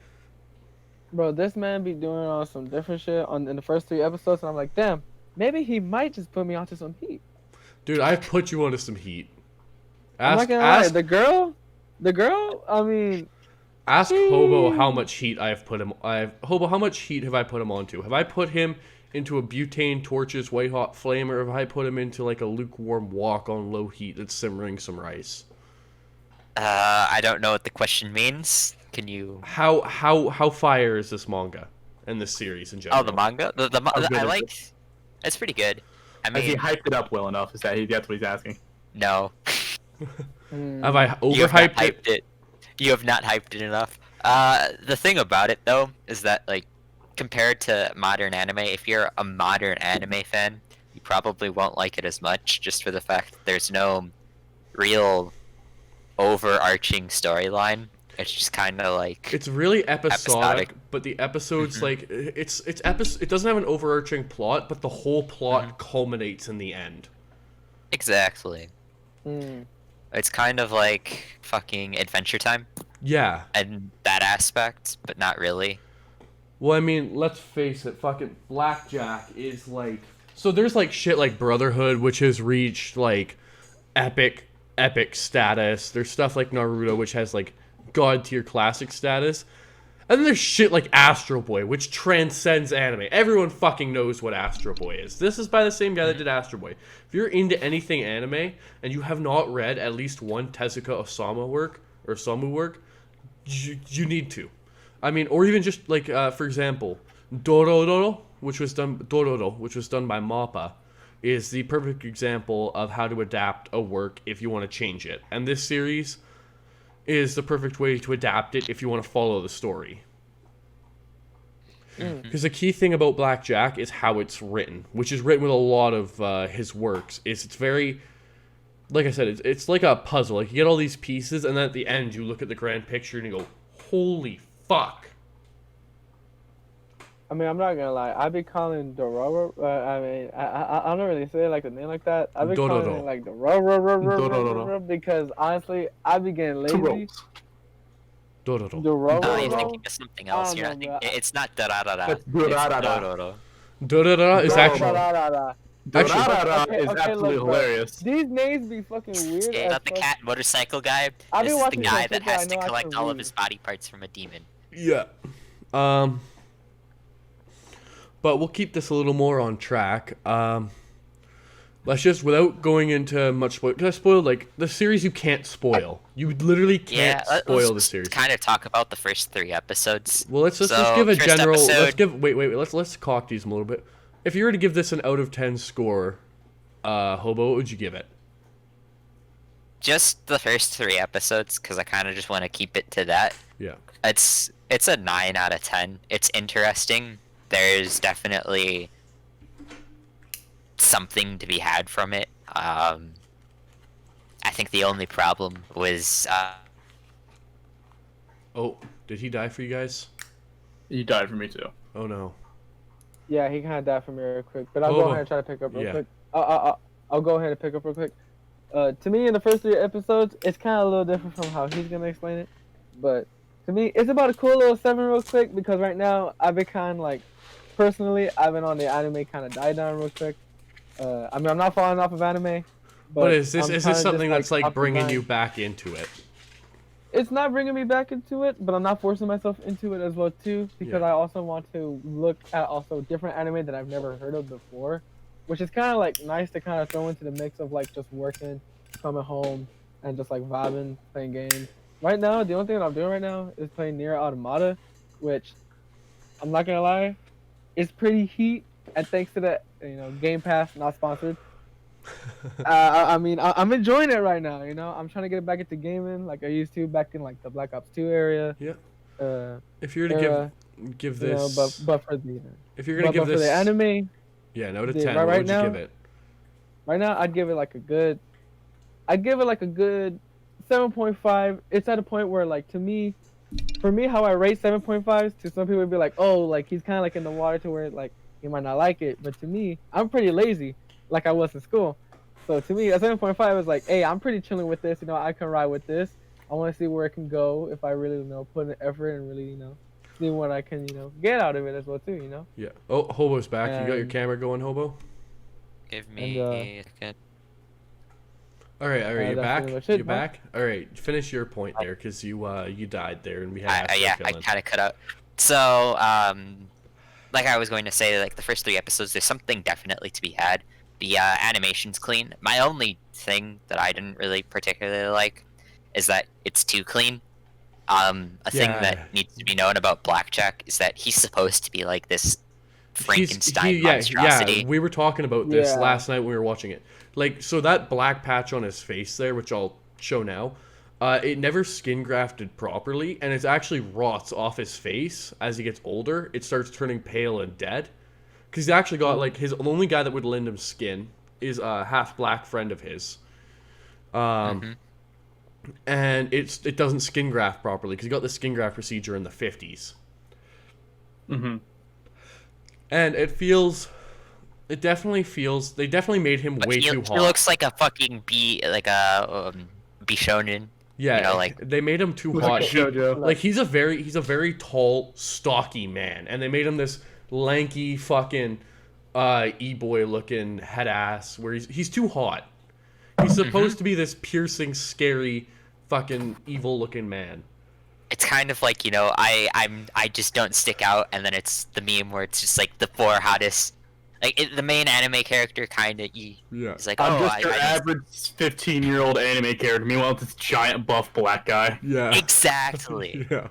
[SPEAKER 2] Bro, this man be doing on some different shit in the first 3 episodes, and I'm like, damn, maybe he might just put me onto some heat.
[SPEAKER 1] Dude, I've put you onto some heat.
[SPEAKER 2] I'm not gonna lie, the girl, I mean,
[SPEAKER 1] Ask Hobo how much heat I've put him. Hobo, how much heat have I put him onto? Have I put him into a butane torches white hot flame, or have I put him into like a lukewarm wok on low heat that's simmering some rice?
[SPEAKER 4] I don't know what the question means. Can you?
[SPEAKER 1] How fire is this manga and this series in general?
[SPEAKER 4] Oh, the manga. The
[SPEAKER 3] good
[SPEAKER 4] I
[SPEAKER 3] is
[SPEAKER 4] like. It's pretty good. I
[SPEAKER 3] Has he
[SPEAKER 4] mean,
[SPEAKER 3] hyped it up well enough? That's what he's asking.
[SPEAKER 4] no.
[SPEAKER 1] Have I
[SPEAKER 4] You have not
[SPEAKER 1] overhyped
[SPEAKER 4] hyped
[SPEAKER 1] it?
[SPEAKER 4] it. You have not hyped it enough. The thing about it though is that like compared to modern anime, if you're a modern anime fan, you probably won't like it as much just for the fact that there's no real overarching storyline. It's just kind of like
[SPEAKER 1] It's really episodic,
[SPEAKER 4] Episodic.
[SPEAKER 1] but the episodes like it doesn't have an overarching plot, but the whole plot culminates in the end.
[SPEAKER 4] exactly.
[SPEAKER 2] Mm.
[SPEAKER 4] It's kind of like fucking Adventure Time
[SPEAKER 1] Yeah.
[SPEAKER 4] and that aspect, but not really.
[SPEAKER 1] Well, I mean, let's face it, fucking Blackjack is like... So there's like shit like Brotherhood, which has reached like epic status. There's stuff like Naruto, which has like god tier classic status. And then there's shit like Astro Boy, which transcends anime. Everyone fucking knows what Astro Boy is. This is by the same guy that did Astro Boy. If you're into anything anime and you have not read at least one Tezuka Osamu work, you need to. I mean, or even just like, for example, Dororo, which was done by MAPPA, is the perfect example of how to adapt a work if you want to change it. And this series is the perfect way to adapt it if you want to follow the story. Because the key thing about Blackjack is how it's written, which is written with a lot of his works. It's very, like I said, it's like a puzzle. Like you get all these pieces, and then at the end you look at the grand picture and you go, "Holy fuck!"
[SPEAKER 2] I mean, I'm not gonna lie. I be calling Dororo. I mean, I don't really say like the name like that. I be calling
[SPEAKER 1] Dororo.
[SPEAKER 2] it like Dororo because honestly, I be getting lazy.
[SPEAKER 1] Dororo.
[SPEAKER 2] Dororo.
[SPEAKER 4] Oh, you're thinking of something else.
[SPEAKER 2] I
[SPEAKER 4] You're
[SPEAKER 2] don't
[SPEAKER 4] not
[SPEAKER 2] know,
[SPEAKER 4] thinking, it's not Dararara.
[SPEAKER 3] That's
[SPEAKER 4] It's
[SPEAKER 3] Durarara.
[SPEAKER 4] Dororo.
[SPEAKER 1] Dororo is actually
[SPEAKER 2] Dororo.
[SPEAKER 3] Durarara
[SPEAKER 2] Okay,
[SPEAKER 3] is
[SPEAKER 2] okay,
[SPEAKER 3] absolutely
[SPEAKER 2] look, bro.
[SPEAKER 3] hilarious.
[SPEAKER 2] These names be fucking weird.
[SPEAKER 4] It's
[SPEAKER 2] as
[SPEAKER 4] not the
[SPEAKER 2] fuck.
[SPEAKER 4] cat motorcycle guy.
[SPEAKER 2] I've
[SPEAKER 4] This
[SPEAKER 2] been
[SPEAKER 4] is the
[SPEAKER 2] watching
[SPEAKER 4] guy
[SPEAKER 2] some
[SPEAKER 4] that
[SPEAKER 2] shit that
[SPEAKER 4] has
[SPEAKER 2] I
[SPEAKER 4] to
[SPEAKER 2] know I
[SPEAKER 4] collect
[SPEAKER 2] can
[SPEAKER 4] all of
[SPEAKER 2] read.
[SPEAKER 4] his body parts from a demon.
[SPEAKER 1] Yeah. But we'll keep this a little more on track. Let's just, without going into much spoil, because I spoiled, like, the series you can't spoil. You literally can't spoil the series.
[SPEAKER 4] Kind of talk about the first 3 episodes.
[SPEAKER 1] Well, let's just
[SPEAKER 4] So,
[SPEAKER 1] give a
[SPEAKER 4] first
[SPEAKER 1] general,
[SPEAKER 4] episode-
[SPEAKER 1] let's cock these a little bit. If you were to give this an out of 10 score, Hobo, what would you give it?
[SPEAKER 4] Just the first 3 episodes, because I kind of just want to keep it to that.
[SPEAKER 1] Yeah.
[SPEAKER 4] It's a 9 out of 10. It's interesting. There's definitely something to be had from it. I think the only problem was
[SPEAKER 1] Oh, did he die for you guys?
[SPEAKER 3] He died for me too.
[SPEAKER 1] Oh, no.
[SPEAKER 2] Yeah, he kind of died for me real quick, but I'll
[SPEAKER 1] Oh.
[SPEAKER 2] go ahead and try to pick up real
[SPEAKER 1] Yeah.
[SPEAKER 2] quick. I'll go ahead and pick up real quick. To me, in the first 3 episodes, it's kind of a little different from how he's gonna explain it, but to me, it's about a cool little 7 real quick because right now I've been kind of like, personally, I've been on the anime kind of die down real quick. I mean, I'm not falling off of anime,
[SPEAKER 1] But is this
[SPEAKER 2] I'm
[SPEAKER 1] is
[SPEAKER 2] kinda
[SPEAKER 1] this something
[SPEAKER 2] just,
[SPEAKER 1] that's like
[SPEAKER 2] up and
[SPEAKER 1] bringing
[SPEAKER 2] down.
[SPEAKER 1] you back into it?
[SPEAKER 2] It's not bringing me back into it, but I'm not forcing myself into it as well too, because
[SPEAKER 1] Yeah.
[SPEAKER 2] I also want to look at also different anime that I've never heard of before, which is kind of like nice to kind of throw into the mix of like just working, coming home, and just like vibing, playing games. Right now, the only thing that I'm doing right now is playing Nier Automata, which I'm not gonna lie, it's pretty heat, and thanks to the Game Pass, not sponsored. I mean, I'm enjoying it right now. I'm trying to get back into gaming like I used to back in like the Black Ops 2 area.
[SPEAKER 1] Yeah.
[SPEAKER 2] Uh,
[SPEAKER 1] If you were to
[SPEAKER 2] era,
[SPEAKER 1] give
[SPEAKER 2] you know,
[SPEAKER 1] this,
[SPEAKER 2] but for the
[SPEAKER 1] if you're gonna give
[SPEAKER 2] for
[SPEAKER 1] this,
[SPEAKER 2] the anime,
[SPEAKER 1] yeah, an out of
[SPEAKER 2] the-
[SPEAKER 1] 10,
[SPEAKER 2] right-
[SPEAKER 1] what
[SPEAKER 2] right
[SPEAKER 1] would you
[SPEAKER 2] now-
[SPEAKER 1] give it?
[SPEAKER 2] right now I'd give it like a good 7.5. It's at a point where like for me, how I rate 7.5s to some people would be like, oh, like he's kind of like in the water to where like he might not like it, but to me, I'm pretty lazy, like I was in school. So to me, a 7.5 is like, hey, I'm pretty chilling with this. I can ride with this. I want to see where it can go if I really put in effort and really see what I can get out of it as well too.
[SPEAKER 1] Yeah. Oh, Hobo's back. You got your
[SPEAKER 2] And-
[SPEAKER 1] camera going, Hobo?
[SPEAKER 4] Give me
[SPEAKER 2] And,
[SPEAKER 4] a second.
[SPEAKER 1] All right, you
[SPEAKER 2] that's
[SPEAKER 1] back?
[SPEAKER 2] pretty much it,
[SPEAKER 1] You
[SPEAKER 2] man.
[SPEAKER 1] back? All right, finish your point there, because you died there, and we had
[SPEAKER 4] I
[SPEAKER 1] Astro
[SPEAKER 4] I
[SPEAKER 1] killing.
[SPEAKER 4] kind of cut out. So, like I was going to say, like the first 3 episodes, there's something definitely to be had. The animation's clean. My only thing that I didn't really particularly like is that it's too clean. A thing
[SPEAKER 1] Yeah.
[SPEAKER 4] that needs to be known about Blackjack is that he's supposed to be like this Frankenstein
[SPEAKER 1] Yeah,
[SPEAKER 4] monstrosity.
[SPEAKER 1] we were talking about this
[SPEAKER 2] Yeah.
[SPEAKER 1] last night when we were watching it. Like, so that black patch on his face there, which I'll show now, It never skin grafted properly, and it actually rots off his face as he gets older. It starts turning pale and dead. Because he's actually got, like, the only guy that would lend him skin is a half-black friend of his. And it doesn't skin graft properly, because he got the skin graft procedure in the 50s.
[SPEAKER 3] Mm-hmm.
[SPEAKER 1] And it definitely feels, they definitely made him way too hot.
[SPEAKER 4] He looks like a fucking Bishonen.
[SPEAKER 1] Yeah,
[SPEAKER 4] you know, like,
[SPEAKER 1] they made him too hot. Like, he's a very tall, stocky man, and they made him this lanky fucking e-boy looking head ass where he's too hot. He's supposed to be this piercing, scary, fucking evil looking man.
[SPEAKER 4] It's kind of like, you know, I just don't stick out, and then it's the meme where it's just like the 4 hottest. Like, the main anime character kind of, he's like,
[SPEAKER 3] I'm just your average 15-year-old anime character. Meanwhile, this giant buff black guy.
[SPEAKER 1] Yeah.
[SPEAKER 4] Exactly.
[SPEAKER 1] Yeah.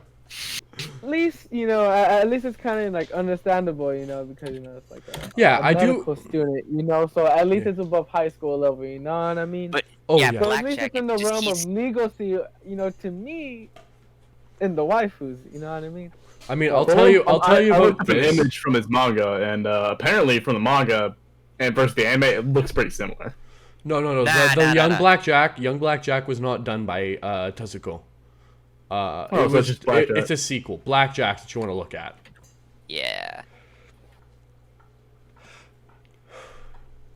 [SPEAKER 2] At least, you know, at least it's kind of like understandable, you know, because, you know, it's like a medical student, you know, so at least it's above high school level, you know what I mean?
[SPEAKER 4] But
[SPEAKER 1] Oh,
[SPEAKER 4] yeah,
[SPEAKER 1] yeah.
[SPEAKER 2] So at least
[SPEAKER 4] Blackjack,
[SPEAKER 2] it's in the realm of legacy, you know, to me, in the waifus, you know what I mean?
[SPEAKER 1] I mean, I'll tell you
[SPEAKER 3] I
[SPEAKER 1] about
[SPEAKER 3] looked up an
[SPEAKER 1] this.
[SPEAKER 3] image from his manga, and apparently from the manga and versus the anime, it looks pretty similar.
[SPEAKER 1] No.
[SPEAKER 4] Nah.
[SPEAKER 1] Black Jack was not done by Tezuko. It's a sequel. Blackjack that you want to look at.
[SPEAKER 4] Yeah.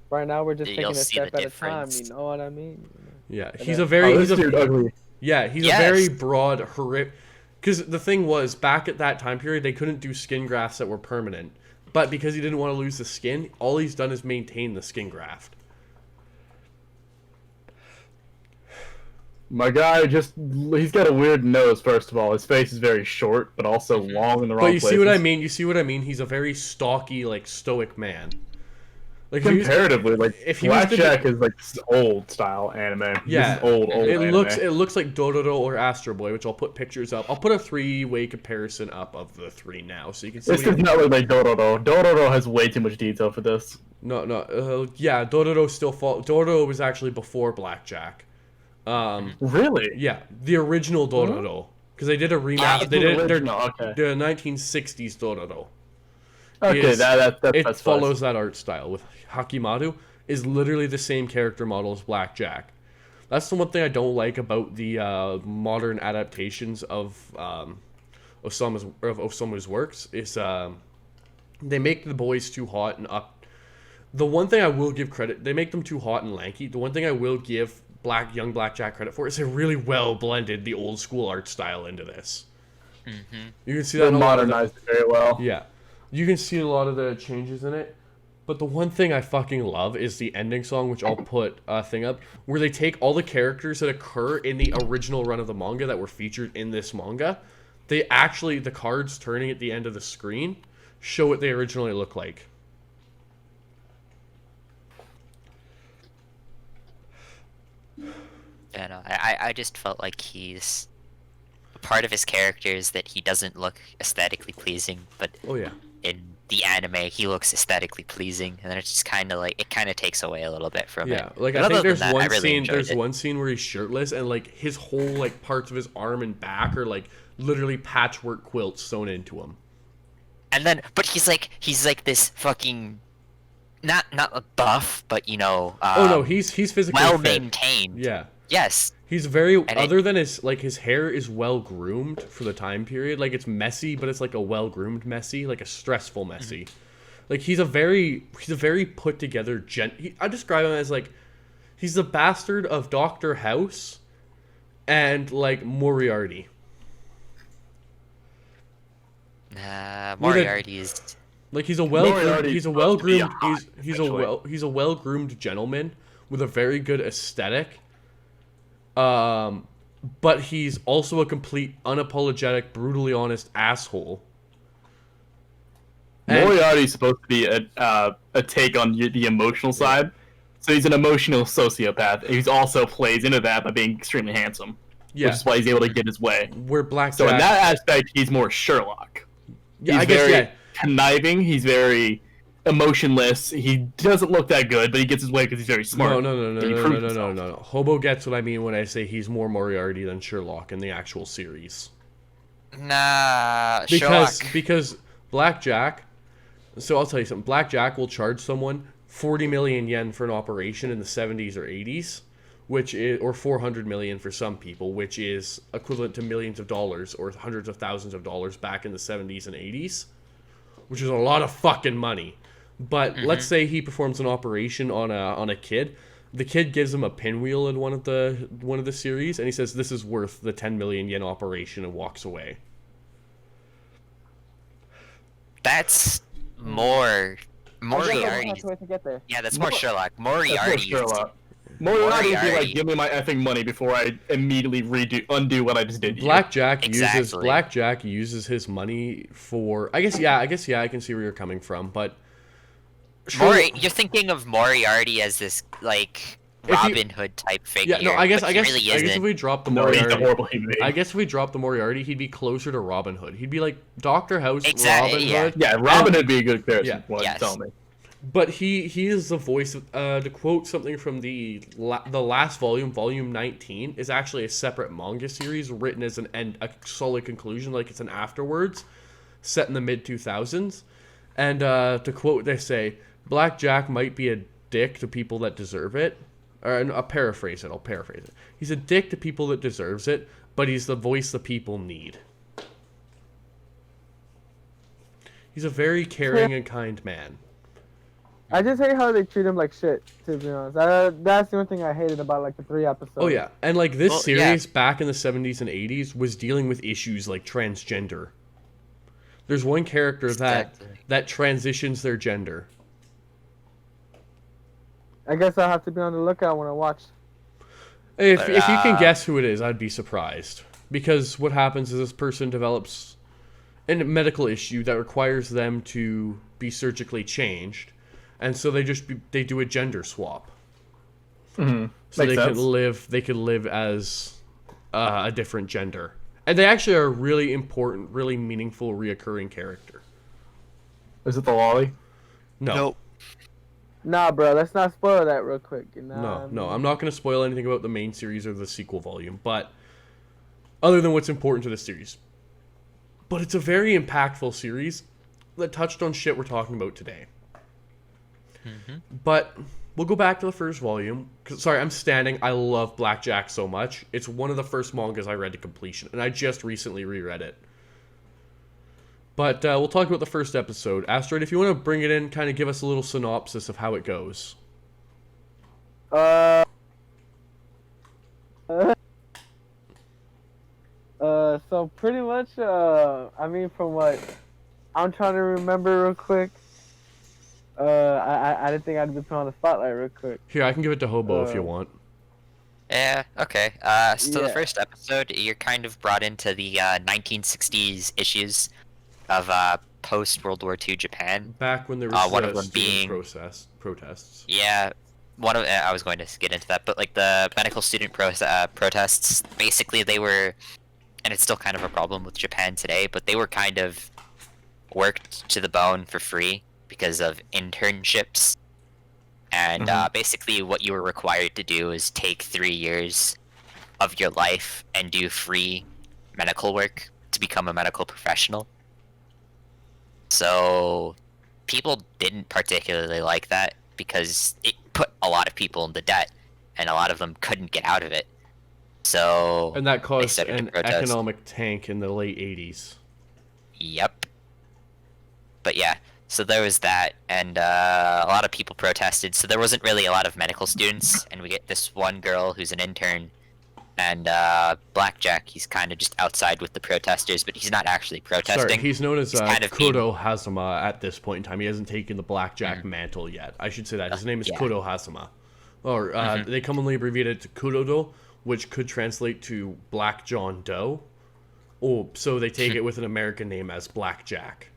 [SPEAKER 2] Right now, we're just
[SPEAKER 4] You'll
[SPEAKER 2] taking a
[SPEAKER 4] see the
[SPEAKER 2] step at a time,
[SPEAKER 4] difference.
[SPEAKER 2] you know what I mean?
[SPEAKER 1] Yeah,
[SPEAKER 2] And
[SPEAKER 1] he's
[SPEAKER 2] then-
[SPEAKER 1] a very
[SPEAKER 3] Oh,
[SPEAKER 1] he's
[SPEAKER 3] this dude
[SPEAKER 1] a
[SPEAKER 3] ugly.
[SPEAKER 1] yeah he's
[SPEAKER 4] Yes.
[SPEAKER 1] a very broad horrific. Because the thing was, back at that time period, they couldn't do skin grafts that were permanent. But because he didn't want to lose the skin, all he's done is maintain the skin graft.
[SPEAKER 3] My guy he's got a weird nose, first of all. His face is very short, but also long in the wrong
[SPEAKER 1] But you
[SPEAKER 3] places.
[SPEAKER 1] see what I mean? You see what I mean? He's a very stocky, like, stoic man. Like, if he was-
[SPEAKER 3] Comparatively, like,
[SPEAKER 1] if he was to
[SPEAKER 3] Blackjack is like this old style anime.
[SPEAKER 1] Yeah,
[SPEAKER 3] This is old
[SPEAKER 1] it
[SPEAKER 3] anime.
[SPEAKER 1] looks like Dororo or Astro Boy, which I'll put pictures up. I'll put a 3-way comparison up of the 3 now, so you can see.
[SPEAKER 3] This does not look like Dororo. Dororo has way too much detail for this.
[SPEAKER 1] Yeah, Dororo was actually before Blackjack.
[SPEAKER 3] Really?
[SPEAKER 1] Yeah, the original Dororo, because they did a remaster. They did
[SPEAKER 3] Okay.
[SPEAKER 1] the 1960s Dororo.
[SPEAKER 3] Okay,
[SPEAKER 1] Is-
[SPEAKER 3] that's
[SPEAKER 1] it
[SPEAKER 3] fine.
[SPEAKER 1] follows that art style with Hakimaru is literally the same character model as Blackjack. That's the one thing I don't like about the modern adaptations of Osamu's works is they make the boys too hot and up. The one thing I will give credit, they make them too hot and lanky. The one thing I will give young Blackjack credit for is they really well blended the old school art style into this.
[SPEAKER 4] Mm-hmm.
[SPEAKER 1] You can see
[SPEAKER 3] They
[SPEAKER 1] that in a lot of the-
[SPEAKER 3] modernized it very well.
[SPEAKER 1] yeah. You can see a lot of the changes in it. But the one thing I fucking love is the ending song, which I'll put a thing up, where they take all the characters that occur in the original run of the manga that were featured in this manga. The cards turning at the end of the screen show what they originally look like.
[SPEAKER 4] Yeah, no, I just felt like he's part of his character is that he doesn't look aesthetically pleasing, but
[SPEAKER 1] Oh yeah.
[SPEAKER 4] in the anime he looks aesthetically pleasing, and then it's just kind of like it kind of takes away a little bit from
[SPEAKER 1] Yeah,
[SPEAKER 4] it.
[SPEAKER 1] like
[SPEAKER 4] But
[SPEAKER 1] I
[SPEAKER 4] other
[SPEAKER 1] think
[SPEAKER 4] than
[SPEAKER 1] there's
[SPEAKER 4] that, I
[SPEAKER 1] one
[SPEAKER 4] really
[SPEAKER 1] scene.
[SPEAKER 4] enjoyed
[SPEAKER 1] There's
[SPEAKER 4] it.
[SPEAKER 1] one scene where he's shirtless and like his whole like parts of his arm and back are like literally patchwork quilts sewn into him.
[SPEAKER 4] And then, but he's like this fucking not a buff, but you know.
[SPEAKER 1] Oh no, he's physically
[SPEAKER 4] well
[SPEAKER 1] fit.
[SPEAKER 4] maintained.
[SPEAKER 1] Yeah.
[SPEAKER 4] Yes.
[SPEAKER 1] He's very
[SPEAKER 4] And
[SPEAKER 1] other than his hair is well groomed for the time period. Like it's messy, but it's like a well groomed messy, like a stressful messy. Like he's a very put together I describe him as like he's the bastard of Dr. House and like Moriarty.
[SPEAKER 4] Moriarty is.
[SPEAKER 1] Like he's a
[SPEAKER 3] Moriarty's
[SPEAKER 1] he's a
[SPEAKER 3] supposed
[SPEAKER 1] well
[SPEAKER 3] to be
[SPEAKER 1] groomed
[SPEAKER 3] hot,
[SPEAKER 1] he's a well groomed gentleman with a very good aesthetic. But he's also a complete unapologetic, brutally honest asshole. And-
[SPEAKER 3] Moriarty's supposed to be a take on the emotional side. So he's an emotional sociopath. He also plays into that by being extremely handsome.
[SPEAKER 1] Yeah,
[SPEAKER 3] Which is why he's able to get his way.
[SPEAKER 1] where Blackjack.
[SPEAKER 3] So in that aspect, he's more Sherlock.
[SPEAKER 1] yeah,
[SPEAKER 3] He's
[SPEAKER 1] I guess
[SPEAKER 3] very
[SPEAKER 1] yeah.
[SPEAKER 3] conniving. He's very emotionless. He doesn't look that good, but he gets his way because he's very smart.
[SPEAKER 1] No. Hobo gets what I mean when I say he's more Moriarty than Sherlock in the actual series.
[SPEAKER 4] Nah, Sherlock.
[SPEAKER 1] Because Blackjack. So I'll tell you something. Blackjack will charge someone 40 million yen for an operation in the 70s or 80s, which is, or 400 million for some people, which is equivalent to millions of dollars or hundreds of thousands of dollars back in the 70s and 80s, which is a lot of fucking money. But let's say he performs an operation on a kid. The kid gives him a pinwheel in one of the series, and he says this is worth the 10 million yen operation and walks away.
[SPEAKER 4] That's more Moriarty.
[SPEAKER 2] That's the way to get there.
[SPEAKER 4] Yeah, that's more Sherlock.
[SPEAKER 3] Moriarty would be
[SPEAKER 4] Moriarty.
[SPEAKER 3] like, give me my effing money before I immediately undo what I just did.
[SPEAKER 1] Blackjack
[SPEAKER 4] Exactly.
[SPEAKER 1] uses his money for. I guess yeah. I can see where you're coming from, but.
[SPEAKER 4] You're thinking of Moriarty as this like Robin Hood type figure.
[SPEAKER 1] Yeah, no, I guess
[SPEAKER 4] really
[SPEAKER 1] if we drop the
[SPEAKER 3] No, he's a
[SPEAKER 1] Moriarty,
[SPEAKER 3] horrible human being.
[SPEAKER 1] I guess if we drop the Moriarty, he'd be closer to Robin Hood. He'd be like Dr. House,
[SPEAKER 4] Exactly,
[SPEAKER 1] Robin
[SPEAKER 4] yeah.
[SPEAKER 1] Hood.
[SPEAKER 3] Yeah, Robin would be a good comparison.
[SPEAKER 1] Yeah.
[SPEAKER 4] Yes.
[SPEAKER 3] Tell me.
[SPEAKER 1] But he is the voice of, to quote something from the last volume, volume 19, is actually a separate manga series written as a solid conclusion, like it's an afterwards, set in the mid-2000s. And to quote, they say, Blackjack might be a dick to people that deserve it. Or I'll paraphrase it. He's a dick to people that deserves it, but he's the voice the people need. He's a very caring and kind man.
[SPEAKER 2] I just hate how they treat him like shit, to be honest. That's the only thing I hated about like the 3 episodes.
[SPEAKER 1] Oh yeah, and like this series back in the 70s and 80s was dealing with issues like transgender. There's one character that transitions their gender.
[SPEAKER 2] I guess I'll have to be on the lookout when I watch.
[SPEAKER 1] If you can guess who it is, I'd be surprised. Because what happens is this person develops a medical issue that requires them to be surgically changed, and so they do a gender swap.
[SPEAKER 3] Mm-hmm.
[SPEAKER 1] So they could live as a different gender, and they actually are a really important, really meaningful, reoccurring character.
[SPEAKER 3] Is it the lolly?
[SPEAKER 1] No.
[SPEAKER 4] Nope.
[SPEAKER 2] Nah, bro, let's not spoil that real quick. Nah,
[SPEAKER 1] No, I'm not going to spoil anything about the main series or the sequel volume, but other than what's important to the series. But it's a very impactful series that touched on shit we're talking about today. Mm-hmm. But we'll go back to the first volume. Sorry, I'm standing. I love Blackjack so much. It's one of the first mangas I read to completion, and I just recently reread it. But we'll talk about the first episode. Asteroid, if you want to bring it in, kind of give us a little synopsis of how it goes.
[SPEAKER 2] So pretty much, I mean, from what I'm trying to remember real quick, I didn't think I'd be put on the spotlight real quick.
[SPEAKER 1] Here, I can give it to Hobo if you want.
[SPEAKER 4] Yeah, okay. So the first episode, you're kind of brought into the 1960s issues of post-World War II Japan.
[SPEAKER 1] Back when there was
[SPEAKER 4] one of them being
[SPEAKER 1] protests.
[SPEAKER 4] Yeah, I was going to get into that, but like the medical student protests, basically they were, and it's still kind of a problem with Japan today, but they were kind of worked to the bone for free because of internships. And basically what you were required to do is take 3 years of your life and do free medical work to become a medical professional. So people didn't particularly like that because it put a lot of people into debt and a lot of them couldn't get out of it. So
[SPEAKER 1] and that caused an economic tank in the late 80s.
[SPEAKER 4] Yep. But yeah, so there was that, and a lot of people protested, so there wasn't really a lot of medical students, and we get this one girl who's an intern, and Blackjack, he's kind of just outside with the protesters, but he's not actually protesting.
[SPEAKER 1] Sorry, he's known as
[SPEAKER 4] kind of
[SPEAKER 1] Kodo Hazama at this point in time. He hasn't taken the Blackjack mantle yet. I should say that. His name is Kodo Hazama. Or they commonly abbreviate it to Kurodo, which could translate to Black John Doe. Oh, so they take it with an American name as Blackjack.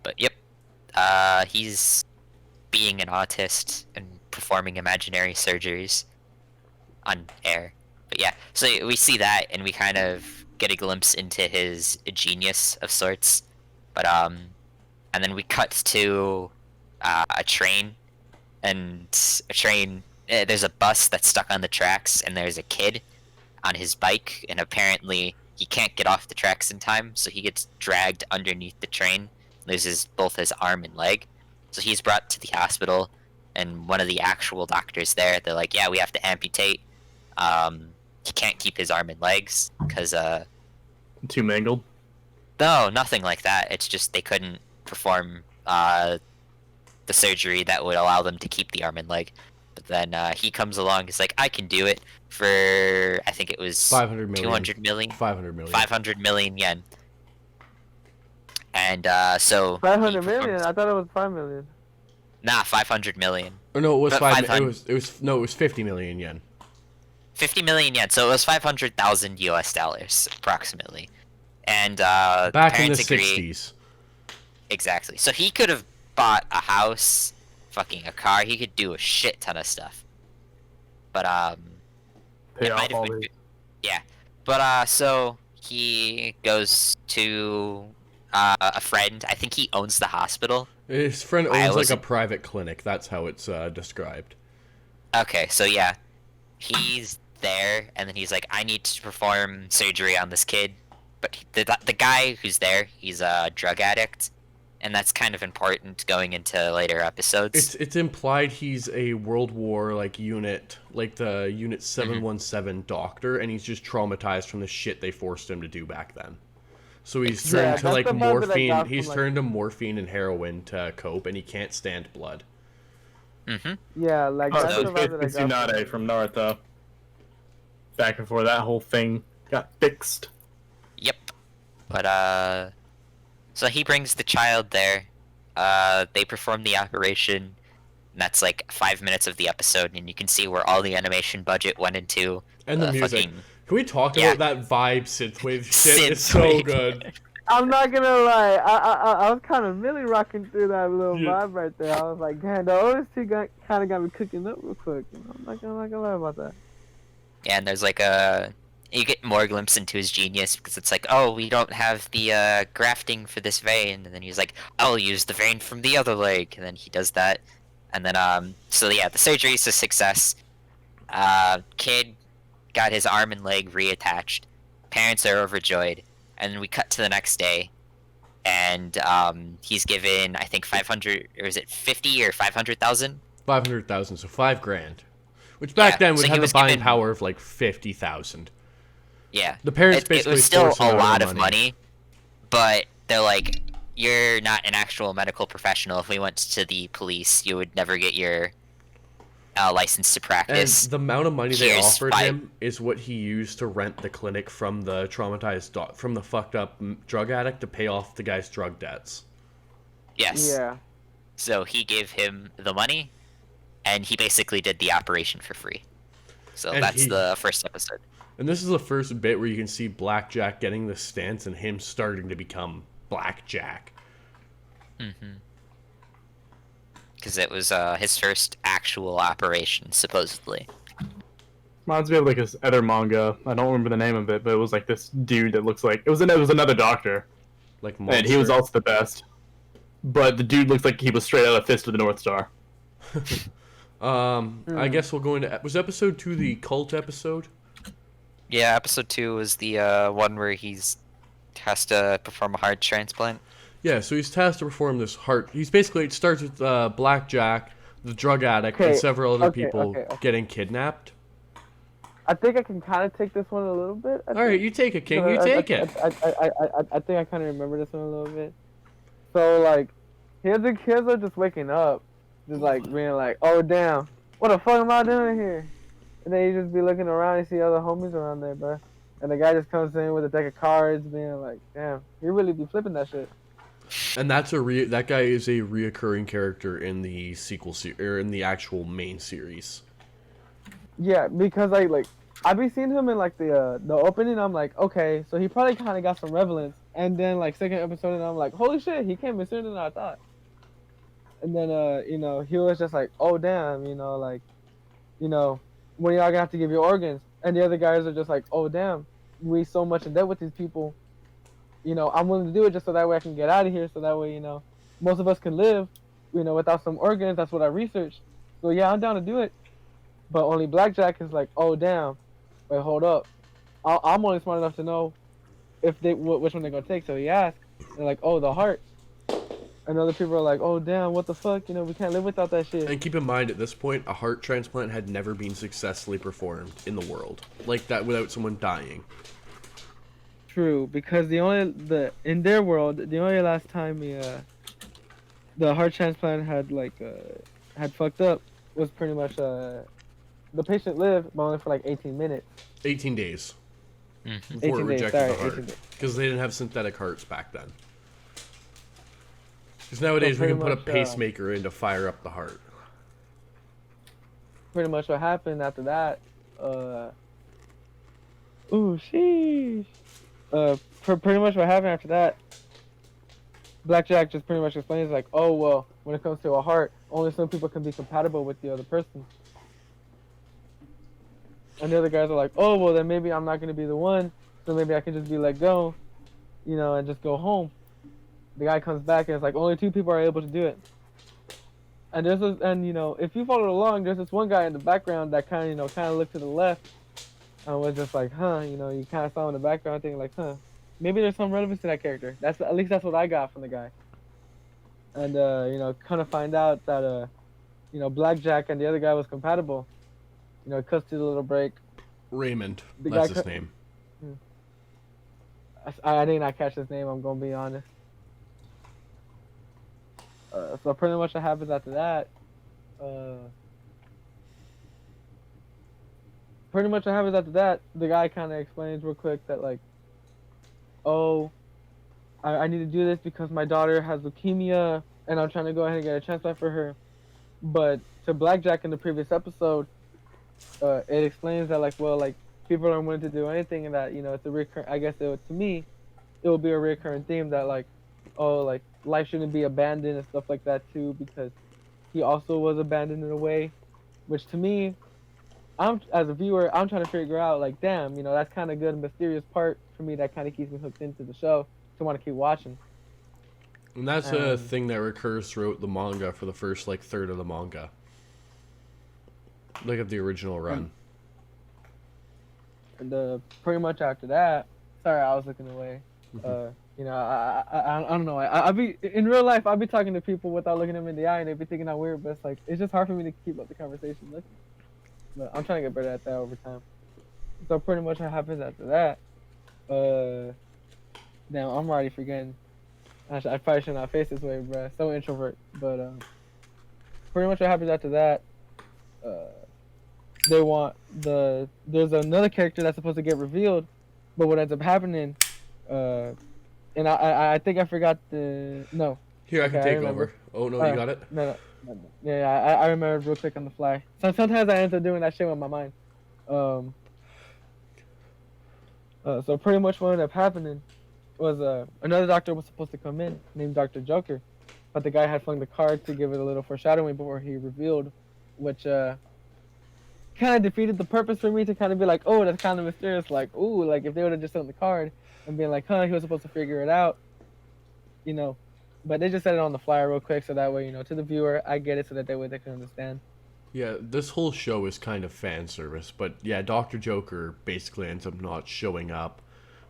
[SPEAKER 4] But yep, he's being an autist and performing imaginary surgeries on air. But yeah, so we see that and we kind of get a glimpse into his genius of sorts. But and and then we cut to a train, there's a bus that's stuck on the tracks, and there's a kid on his bike, and apparently he can't get off the tracks in time, so he gets dragged underneath the train, loses both his arm and leg. So he's brought to the hospital, and one of the actual doctors there, they're like, yeah, we have to amputate. He can't keep his arm and legs because
[SPEAKER 3] Too mangled.
[SPEAKER 4] no, nothing like that. It's just they couldn't perform the surgery that would allow them to keep the arm and leg. But then he comes along. He's like, I can do it for, I think it was
[SPEAKER 1] 500 million.
[SPEAKER 4] 200 million.
[SPEAKER 1] 500 million.
[SPEAKER 4] 500 million yen. And so
[SPEAKER 2] 500 million. I thought it was 5 million.
[SPEAKER 4] Nah, 500 million.
[SPEAKER 1] Or no, it was
[SPEAKER 4] But
[SPEAKER 1] 500. It was 50 million yen.
[SPEAKER 4] 50 million yen. So it was 500,000 US dollars approximately. And
[SPEAKER 1] Back in the
[SPEAKER 4] parents agree.
[SPEAKER 1] 60s.
[SPEAKER 4] Exactly. So he could have bought a house, fucking a car. He could do a shit ton of stuff. But
[SPEAKER 3] Pay
[SPEAKER 4] it
[SPEAKER 3] off
[SPEAKER 4] might have
[SPEAKER 3] all
[SPEAKER 4] been,
[SPEAKER 3] the...
[SPEAKER 4] yeah. But so he goes to a friend. I think he owns the hospital.
[SPEAKER 1] His friend
[SPEAKER 4] I
[SPEAKER 1] owns like a
[SPEAKER 4] wasn't-
[SPEAKER 1] private clinic. That's how it's described.
[SPEAKER 4] Okay, so yeah, he's there, and then he's like, I need to perform surgery on this kid. But the guy who's there, he's a drug addict, and that's kind of important going into later episodes.
[SPEAKER 1] It's implied he's a World War like unit, like the Unit 717 doctor, and he's just traumatized from the shit they forced him to do back then. So he's
[SPEAKER 2] Yeah,
[SPEAKER 1] turned to
[SPEAKER 2] that's
[SPEAKER 1] like
[SPEAKER 2] the vibe that I
[SPEAKER 1] morphine.
[SPEAKER 2] got
[SPEAKER 1] He's
[SPEAKER 2] from, like-
[SPEAKER 1] turned to morphine and heroin to cope, and he can't stand blood.
[SPEAKER 2] Yeah, like
[SPEAKER 3] Oh,
[SPEAKER 2] that's
[SPEAKER 3] so
[SPEAKER 2] the
[SPEAKER 3] it's
[SPEAKER 2] vibe that I
[SPEAKER 3] basically
[SPEAKER 2] got.
[SPEAKER 3] Tsunade from Naruto. Back and forth, that whole thing got fixed.
[SPEAKER 4] Yep. But so he brings the child there. They perform the operation, and that's like 5 minutes of the episode, and you can see where all the animation budget went into.
[SPEAKER 1] And the music.
[SPEAKER 4] Fucking...
[SPEAKER 1] Can we talk
[SPEAKER 4] Yeah.
[SPEAKER 1] about that vibe synthwave shit? It's so
[SPEAKER 4] Synthwave.
[SPEAKER 1] good.
[SPEAKER 2] I'm not gonna lie, I was kind of really rocking through that little
[SPEAKER 1] Yeah.
[SPEAKER 2] vibe right there. I was like, damn, the OST kind of got me cooking up real quick. You know? I'm not gonna lie about that.
[SPEAKER 4] Yeah, and there's like you get more glimpse into his genius because it's like, oh, we don't have the grafting for this vein, and then he's like, I'll use the vein from the other leg, and then he does that, and then so yeah, the surgery is a success. Kid got his arm and leg reattached. Parents are overjoyed, and then we cut to the next day, and he's given, I think, 500, or is it 50 or 500,000?
[SPEAKER 1] 500,000, so $5,000, which back
[SPEAKER 4] Yeah,
[SPEAKER 1] then would
[SPEAKER 4] so he
[SPEAKER 1] have a
[SPEAKER 4] was
[SPEAKER 1] buying
[SPEAKER 4] given-
[SPEAKER 1] power of like 50,000.
[SPEAKER 4] Yeah.
[SPEAKER 1] The parents
[SPEAKER 4] It
[SPEAKER 1] basically
[SPEAKER 4] was still
[SPEAKER 1] forced him
[SPEAKER 4] a
[SPEAKER 1] out
[SPEAKER 4] lot
[SPEAKER 1] of
[SPEAKER 4] of money, but they're like, you're not an actual medical professional. If we went to the police, you would never get your license to
[SPEAKER 1] And
[SPEAKER 4] practice.
[SPEAKER 1] the amount of money they
[SPEAKER 4] Here's
[SPEAKER 1] offered
[SPEAKER 4] five-
[SPEAKER 1] him is what he used to rent the clinic from the traumatized from the fucked up drug addict to pay off the guy's drug debts.
[SPEAKER 4] Yes.
[SPEAKER 2] Yeah.
[SPEAKER 4] So he gave him the money, and he basically did the operation for free. So
[SPEAKER 1] And
[SPEAKER 4] that's
[SPEAKER 1] he-
[SPEAKER 4] the first episode.
[SPEAKER 1] And this is the first bit where you can see Blackjack getting the stance and him starting to become Blackjack.
[SPEAKER 4] Because it was his first actual operation, supposedly.
[SPEAKER 3] Reminds me of like this other manga. I don't remember the name of it, but it was like this dude that looks like it was another doctor,
[SPEAKER 1] Like
[SPEAKER 3] and he was also the best. But the dude looks like he was straight out of Fist of the North Star.
[SPEAKER 1] I guess we'll go into... Was episode 2 the cult episode?
[SPEAKER 4] Yeah, episode 2 was the one where has to perform a heart transplant.
[SPEAKER 1] Yeah, so he's tasked to perform this heart... He's basically... It starts with Blackjack, the drug addict, and
[SPEAKER 2] Okay,
[SPEAKER 1] several other
[SPEAKER 2] okay,
[SPEAKER 1] people
[SPEAKER 2] okay.
[SPEAKER 1] getting kidnapped.
[SPEAKER 2] I think I can kind of take this one a little bit.
[SPEAKER 1] Alright, you take it, King. You take it.
[SPEAKER 2] I think I kind of remember this one a little bit. So, like, here the kids are just waking up. Just, like, being like, oh, damn. What the fuck am I doing here? And then you just be looking around and see other homies around there, bro. And the guy just comes in with a deck of cards, being like, damn, he really be flipping that shit.
[SPEAKER 1] And that's that guy is a reoccurring character in the sequel or in the actual main series.
[SPEAKER 2] Yeah, because like I be seeing him in like the opening. I'm like, okay, so he probably kind of got some relevance. And then like second episode, and I'm like, holy shit, he came in sooner than I thought. And then you know, he was just like, oh damn, you know, like, you know, when y'all gonna have to give your organs? And the other guys are just like, oh damn, we so much in debt with these people. You know, I'm willing to do it just so that way I can get out of here. So that way, you know, most of us can live, without some organs. That's what I researched. So yeah, I'm down to do it. But only Blackjack is like, oh damn, wait, hold up. I'm only smart enough to know if which one they're gonna take. So he asked, and they're like, oh, the heart. And other people are like, oh damn, what the fuck? We can't live without that shit.
[SPEAKER 1] And keep in mind, at this point, a heart transplant had never been successfully performed in the world like that without someone dying.
[SPEAKER 2] True, because in their world, the only last time the heart transplant had fucked up was pretty much the patient lived, but only for like 18 minutes.
[SPEAKER 1] 18 days.
[SPEAKER 4] Mm-hmm.
[SPEAKER 1] Before it
[SPEAKER 2] 18 days,
[SPEAKER 1] rejected
[SPEAKER 2] sorry,
[SPEAKER 1] the heart.
[SPEAKER 2] 18 days.
[SPEAKER 1] Because they didn't have synthetic hearts back then. Because nowadays we
[SPEAKER 2] pretty
[SPEAKER 1] can put a
[SPEAKER 2] much,
[SPEAKER 1] pacemaker in to fire up the heart.
[SPEAKER 2] Pretty much what happened after that. Ooh, sheesh. Pretty much what happened after that. Blackjack just pretty much explains like, oh well, when it comes to a heart, only some people can be compatible with the other person. And the other guys are like, oh well, then maybe I'm not gonna be the one, so maybe I can just be let go, and just go home. The guy comes back and it's like only 2 people are able to do it. And if you followed along, there's this one guy in the background that kind of looked to the left and was just like, huh, you kind of saw in the background thinking like, huh, maybe there's some relevance to that character. At least that's what I got from the guy. And kind of find out that Blackjack and the other guy was compatible. It cuts to the little break.
[SPEAKER 1] Raymond.
[SPEAKER 2] The
[SPEAKER 1] That's
[SPEAKER 2] guy
[SPEAKER 1] his name.
[SPEAKER 2] I did not catch his name, I'm gonna be honest. So pretty much what happens after that, the guy kind of explains real quick that like, oh, I need to do this because my daughter has leukemia and I'm trying to go ahead and get a transplant for her. But to Blackjack in the previous episode, it explains that like, well, like people aren't willing to do anything and that, it's a recurrent, I guess to me, it will be a recurring theme that like, oh, like life shouldn't be abandoned and stuff like that too, because he also was abandoned in a way, which to me, as a viewer, I'm trying to figure out like, damn, that's kind of good and mysterious part for me that kind of keeps me hooked into the show to want to keep watching.
[SPEAKER 1] And that's a thing that recurs throughout the manga for the first like third of the manga. Look at the original run.
[SPEAKER 2] And pretty much after that, sorry, I was looking away. I don't know. I be in real life. I'll be talking to people without looking them in the eye, and they be thinking I'm weird. But it's just hard for me to keep up the conversation. But I'm trying to get better at that over time. So pretty much what happens after that. Damn, I'm already forgetting. I probably should not face this way, bro. So introvert. But pretty much what happens after that. There's another character that's supposed to get revealed, but what ends up happening, and I think I forgot no.
[SPEAKER 1] Here, I can take over. Oh no, you got it?
[SPEAKER 2] No. Yeah, I remember real quick on the fly. Sometimes I end up doing that shit with my mind. So pretty much what ended up happening was another doctor was supposed to come in named Dr. Joker, but the guy had flung the card to give it a little foreshadowing before he revealed, which kind of defeated the purpose for me to kind of be like, oh, that's kind of mysterious. Like, ooh, like if they would have just done the card and been like, huh, he was supposed to figure it out, But they just said it on the fly real quick, so that way, to the viewer, I get it, so that way they can understand.
[SPEAKER 1] Yeah, this whole show is kind of fan service, but yeah, Dr. Joker basically ends up not showing up.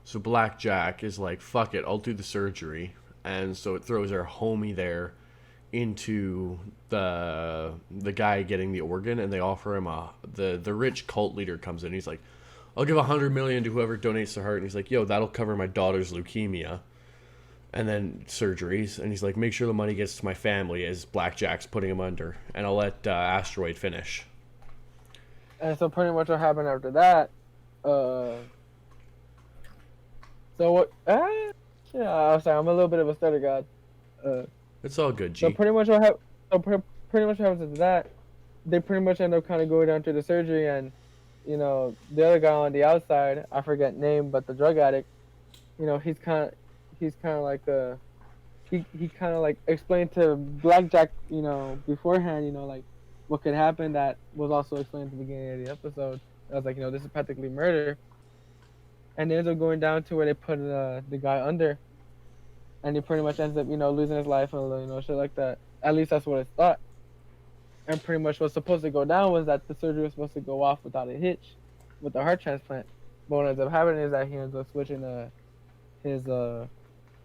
[SPEAKER 1] So Blackjack is like, fuck it, I'll do the surgery. And so it throws our homie there into the guy getting the organ, and they offer him the rich cult leader comes in, he's like, I'll give $100 million to whoever donates their heart, and he's like, yo, that'll cover my daughter's leukemia and then surgeries, and he's like, make sure the money gets to my family as Blackjack's putting him under, and I'll let Asteroid finish.
[SPEAKER 2] And so pretty much what happened after that, so what, yeah, I'm sorry, I'm a little bit of a stutter god.
[SPEAKER 1] It's all good, G.
[SPEAKER 2] So pretty much what happens after that, they pretty much end up kind of going down to the surgery, and the other guy on the outside, I forget name, but the drug addict, he's kind of like he kind of like explained to Blackjack, beforehand, like what could happen that was also explained at the beginning of the episode. I was like, this is practically murder, and they end up going down to where they put the guy under. and he pretty much ends up, losing his life and shit like that. At least that's what it's thought. And pretty much what's supposed to go down was that the surgery was supposed to go off without a hitch, with the heart transplant. But what ends up happening is that he ends up switching his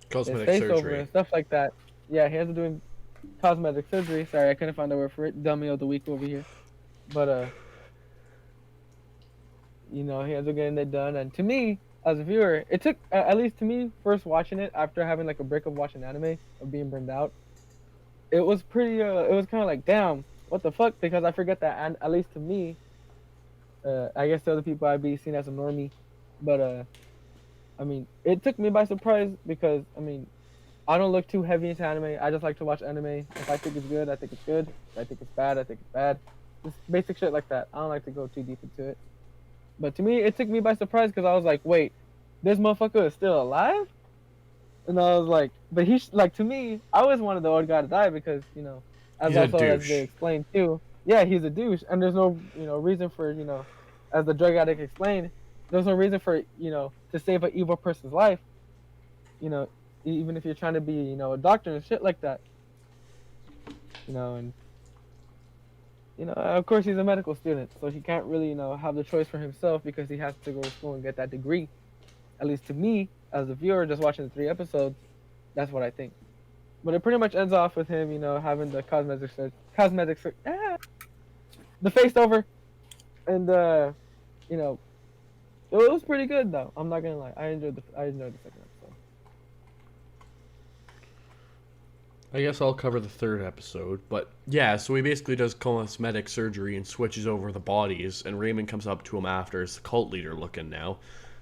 [SPEAKER 1] Cosmetic
[SPEAKER 2] face over
[SPEAKER 1] surgery.
[SPEAKER 2] and stuff like that. Yeah, he ends up doing cosmetic surgery. Sorry, I couldn't find a word for it. Dummy of the week over here. But he ends up getting it done. And to me, as a viewer, it took at least to me first watching it after having like a break of watching anime of being burned out. It was pretty. It was kind of like, damn, what the fuck? Because I forget that, and at least to me, I guess to other people I'd be seen as a normie, but I mean, it took me by surprise because I mean, I don't look too heavy into anime. I just like to watch anime. If I think it's good, I think it's good. If I think it's bad, I think it's bad. Just basic shit like that. I don't like to go too deep into it. But to me, it took me by surprise because I was like, wait, this motherfucker is still alive? And I was like, but to me, I always wanted the old guy to die because, as
[SPEAKER 1] He's a
[SPEAKER 2] also as
[SPEAKER 1] douche.
[SPEAKER 2] they explained too, yeah, he's a douche. And there's no, reason for, as the drug addict explained, there's no reason for, to save an evil person's life, even if you're trying to be, a doctor and shit like that. And of course he's a medical student, so he can't really, have the choice for himself because he has to go to school and get that degree. At least to me, as a viewer, just watching the 3 episodes, that's what I think. But it pretty much ends off with him, having the the face over, and it was pretty good though. I'm not gonna lie, I enjoyed the second episode.
[SPEAKER 1] I guess I'll cover the 3rd episode, but yeah, so he basically does cosmetic surgery and switches over the bodies, and Raymond comes up to him after, as the cult leader looking now,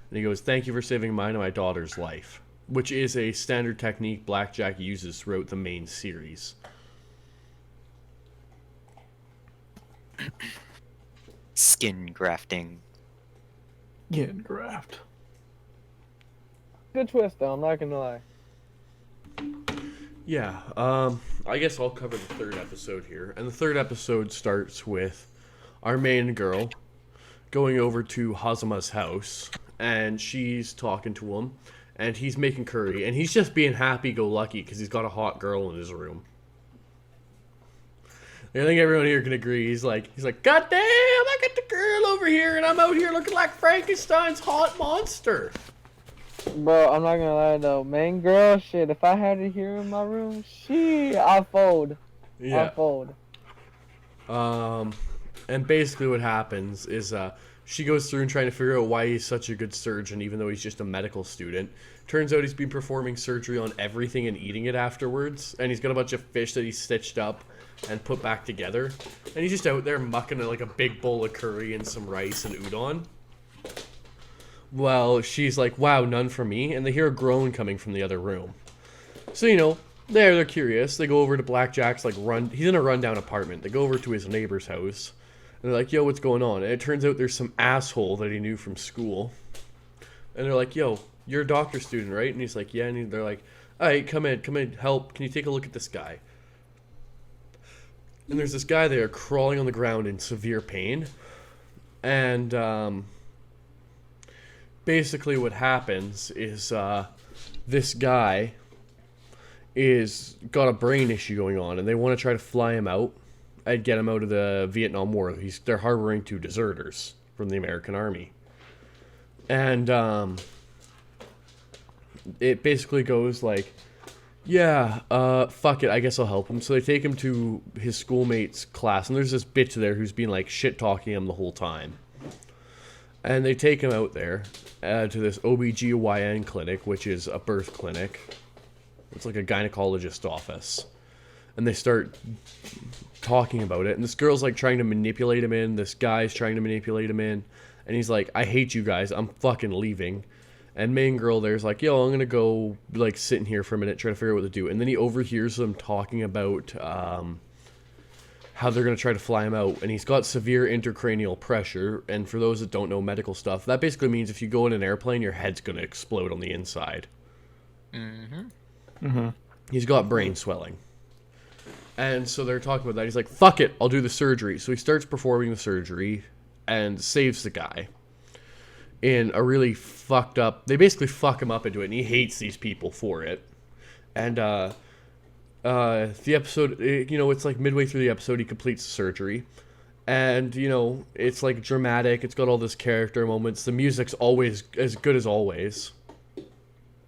[SPEAKER 1] and he goes, "Thank you for saving mine and my daughter's life," which is a standard technique Blackjack uses throughout the main series.
[SPEAKER 4] Skin grafting.
[SPEAKER 3] Getting graft.
[SPEAKER 2] Good twist though, I'm not gonna lie.
[SPEAKER 1] Yeah, I guess I'll cover the 3rd episode here. And the 3rd episode starts with our main girl going over to Hazuma's house, and she's talking to him, and he's making curry, and he's just being happy-go-lucky because he's got a hot girl in his room. I think everyone here can agree. He's like, God damn, I got the girl over here, and I'm out here looking like Frankenstein's hot monster.
[SPEAKER 2] Bro, I'm not gonna lie though, main girl, shit, if I had her here in my room, I'll fold.
[SPEAKER 1] Yeah.
[SPEAKER 2] I'll fold.
[SPEAKER 1] And basically what happens is she goes through and trying to figure out why he's such a good surgeon, even though he's just a medical student. Turns out he's been performing surgery on everything and eating it afterwards, and he's got a bunch of fish that he's stitched up and put back together. And he's just out there mucking like a big bowl of curry and some rice and udon. Well, she's like, wow, none for me, and they hear a groan coming from the other room. So, they're curious. They go over to Blackjack's, he's in a rundown apartment. They go over to his neighbor's house, and they're like, yo, what's going on? And it turns out there's some asshole that he knew from school. And they're like, yo, you're a doctor student, right? And he's like, yeah, and they're like, all right, come in, help. Can you take a look at this guy? And there's this guy there crawling on the ground in severe pain. And, basically what happens is this guy is got a brain issue going on, and they want to try to fly him out and get him out of the Vietnam War. They're harboring 2 deserters from the American Army. And it basically goes like, yeah, fuck it, I guess I'll help him. So they take him to his schoolmate's class, and there's this bitch there who's been like shit-talking him the whole time. And they take him out there to this OBGYN clinic, which is a birth clinic. It's like a gynecologist office. And they start talking about it. And this girl's like trying to manipulate him in. This guy's trying to manipulate him in. And he's like, I hate you guys. I'm fucking leaving. And main girl there's like, yo, I'm going to go like sit in here for a minute, try to figure out what to do. And then he overhears them talking about how they're going to try to fly him out, and he's got severe intracranial pressure, and for those that don't know medical stuff, that basically means if you go in an airplane, your head's going to explode on the inside. He's got brain swelling. And so they're talking about that. He's like, fuck it, I'll do the surgery. So he starts performing the surgery and saves the guy in a really fucked up, they basically fuck him up into it, and he hates these people for it. And the episode, it's like midway through the episode, he completes the surgery. And, it's like dramatic. It's got all this character moments. The music's always as good as always.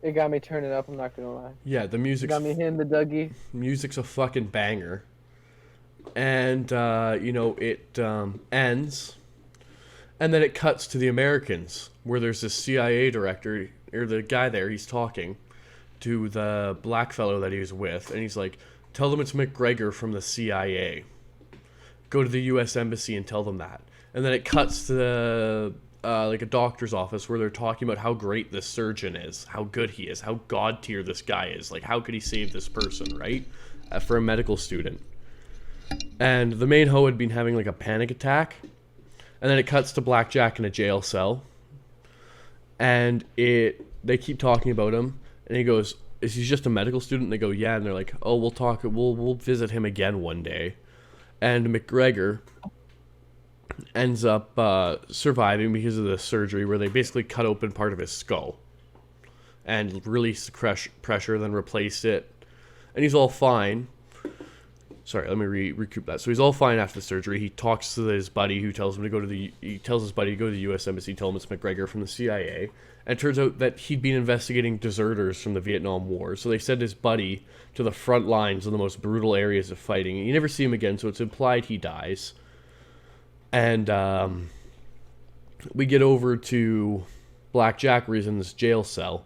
[SPEAKER 2] It got me turning up, I'm not gonna lie.
[SPEAKER 1] Yeah, the
[SPEAKER 2] It
[SPEAKER 1] music's,
[SPEAKER 2] got me hitting the Dougie.
[SPEAKER 1] music's a fucking banger. And, it ends. And then it cuts to the Americans, where there's this CIA director, or the guy there, he's talking to the black fellow that he was with. And he's like, tell them it's McGregor from the CIA. Go to the U.S. Embassy and tell them that. And then it cuts to the, like a doctor's office where they're talking about how great this surgeon is, how good he is, how god tier this guy is. Like, how could he save this person, right? For a medical student. And the main hoe had been having like a panic attack. And then it cuts to Blackjack in a jail cell. And they keep talking about him. And he goes, is he just a medical student? And they go, yeah. And they're like, oh, we'll visit him again one day. And McGregor ends up surviving because of the surgery where they basically cut open part of his skull and released the pressure, then replaced it. And he's all fine. Sorry, let me recoup that. So he's all fine after the surgery. He talks to his buddy who tells him to go to the U.S. Embassy, tell him it's McGregor from the CIA. And it turns out that he'd been investigating deserters from the Vietnam War. So they sent his buddy to the front lines of the most brutal areas of fighting. You never see him again, so it's implied he dies. And we get over to Blackjack, where he's in this jail cell.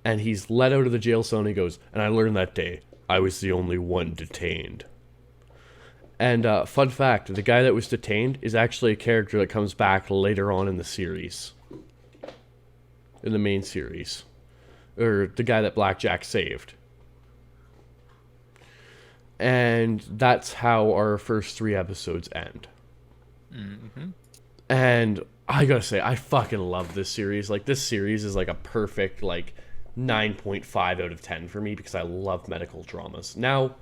[SPEAKER 1] And he's let out of the jail cell, and he goes, and I learned that day, I was the only one detained. And fun fact, the guy that was detained is actually a character that comes back later on in the series. In the main series. Or the guy that Blackjack saved. And that's how our first 3 episodes end.
[SPEAKER 4] Mm-hmm.
[SPEAKER 1] And I gotta say, I fucking love this series. Like, this series is like a perfect, 9.5 out of 10 for me because I love medical dramas. Now,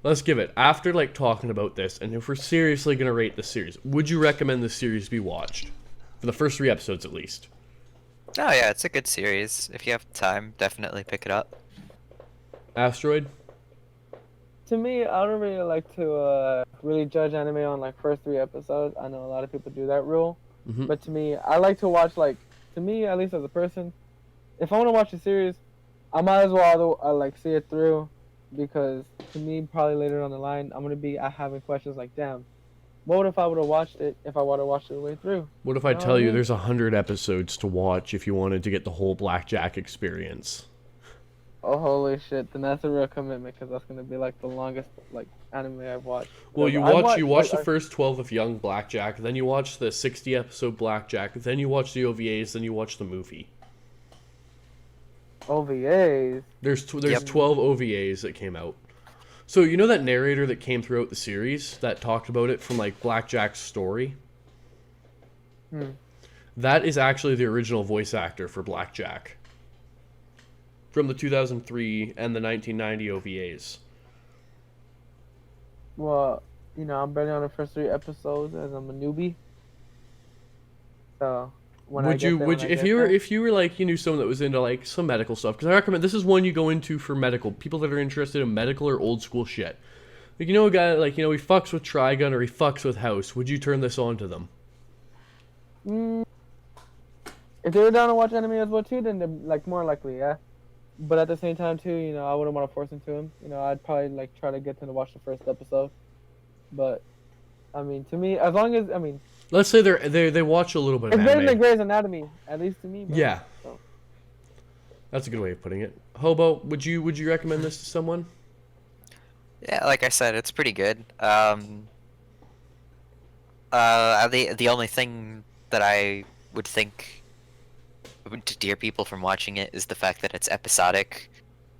[SPEAKER 1] let's give it, after talking about this, and if we're seriously gonna rate the series, would you recommend this series be watched? For the first 3 episodes at least.
[SPEAKER 4] Oh yeah, it's a good series. If you have time, definitely pick it up.
[SPEAKER 1] Asteroid?
[SPEAKER 2] To me, I don't really like to really judge anime on first 3 episodes. I know a lot of people do that rule.
[SPEAKER 1] Mm-hmm.
[SPEAKER 2] But to me, I like to watch to me, at least as a person, if I want to watch a series, I might as well see it through, because to me, probably later on the line, I'm gonna be having questions like, damn, what if I would have watched it if I would have watched it the way through?
[SPEAKER 1] What if I tell
[SPEAKER 2] what I
[SPEAKER 1] you
[SPEAKER 2] mean?
[SPEAKER 1] there's 100 episodes to watch if you wanted to get the whole Blackjack experience?
[SPEAKER 2] Oh, holy shit, then that's a real commitment, because that's gonna be the longest anime I've watched.
[SPEAKER 1] Well, you watch the
[SPEAKER 2] I-
[SPEAKER 1] first 12 of Young Blackjack, then you watch the 60 episode Blackjack, then you watch the OVAs, then you watch the movie.
[SPEAKER 2] OVAs.
[SPEAKER 1] There's
[SPEAKER 4] Yep.
[SPEAKER 1] 12 OVAs that came out. So you know that narrator that came throughout the series that talked about it from Blackjack's story? That is actually the original voice actor for Blackjack. From the 2003 and the 1990 OVAs.
[SPEAKER 2] Well, I'm barely on the first 3 episodes as I'm a newbie. So
[SPEAKER 1] If you were you knew someone that was into some medical stuff, because I recommend this is one you go into for medical people that are interested in medical or old school shit. A guy he fucks with Trigun or he fucks with House. Would you turn this on to them?
[SPEAKER 2] If they were down to watch anime as well too, then they're more likely, yeah. But at the same time too, I wouldn't want to force them to him. I'd probably try to get them to watch the first episode. But I mean, to me, as long as
[SPEAKER 1] Let's say they watch a little bit of
[SPEAKER 2] it's better
[SPEAKER 1] anime.
[SPEAKER 2] than Grey's Anatomy, at least to me. Bro.
[SPEAKER 1] Yeah.
[SPEAKER 2] So.
[SPEAKER 1] That's a good way of putting it. Hobo, would you recommend this to someone?
[SPEAKER 4] Yeah, like I said, it's pretty good. The only thing that I would think would deter people from watching it is the fact that it's episodic,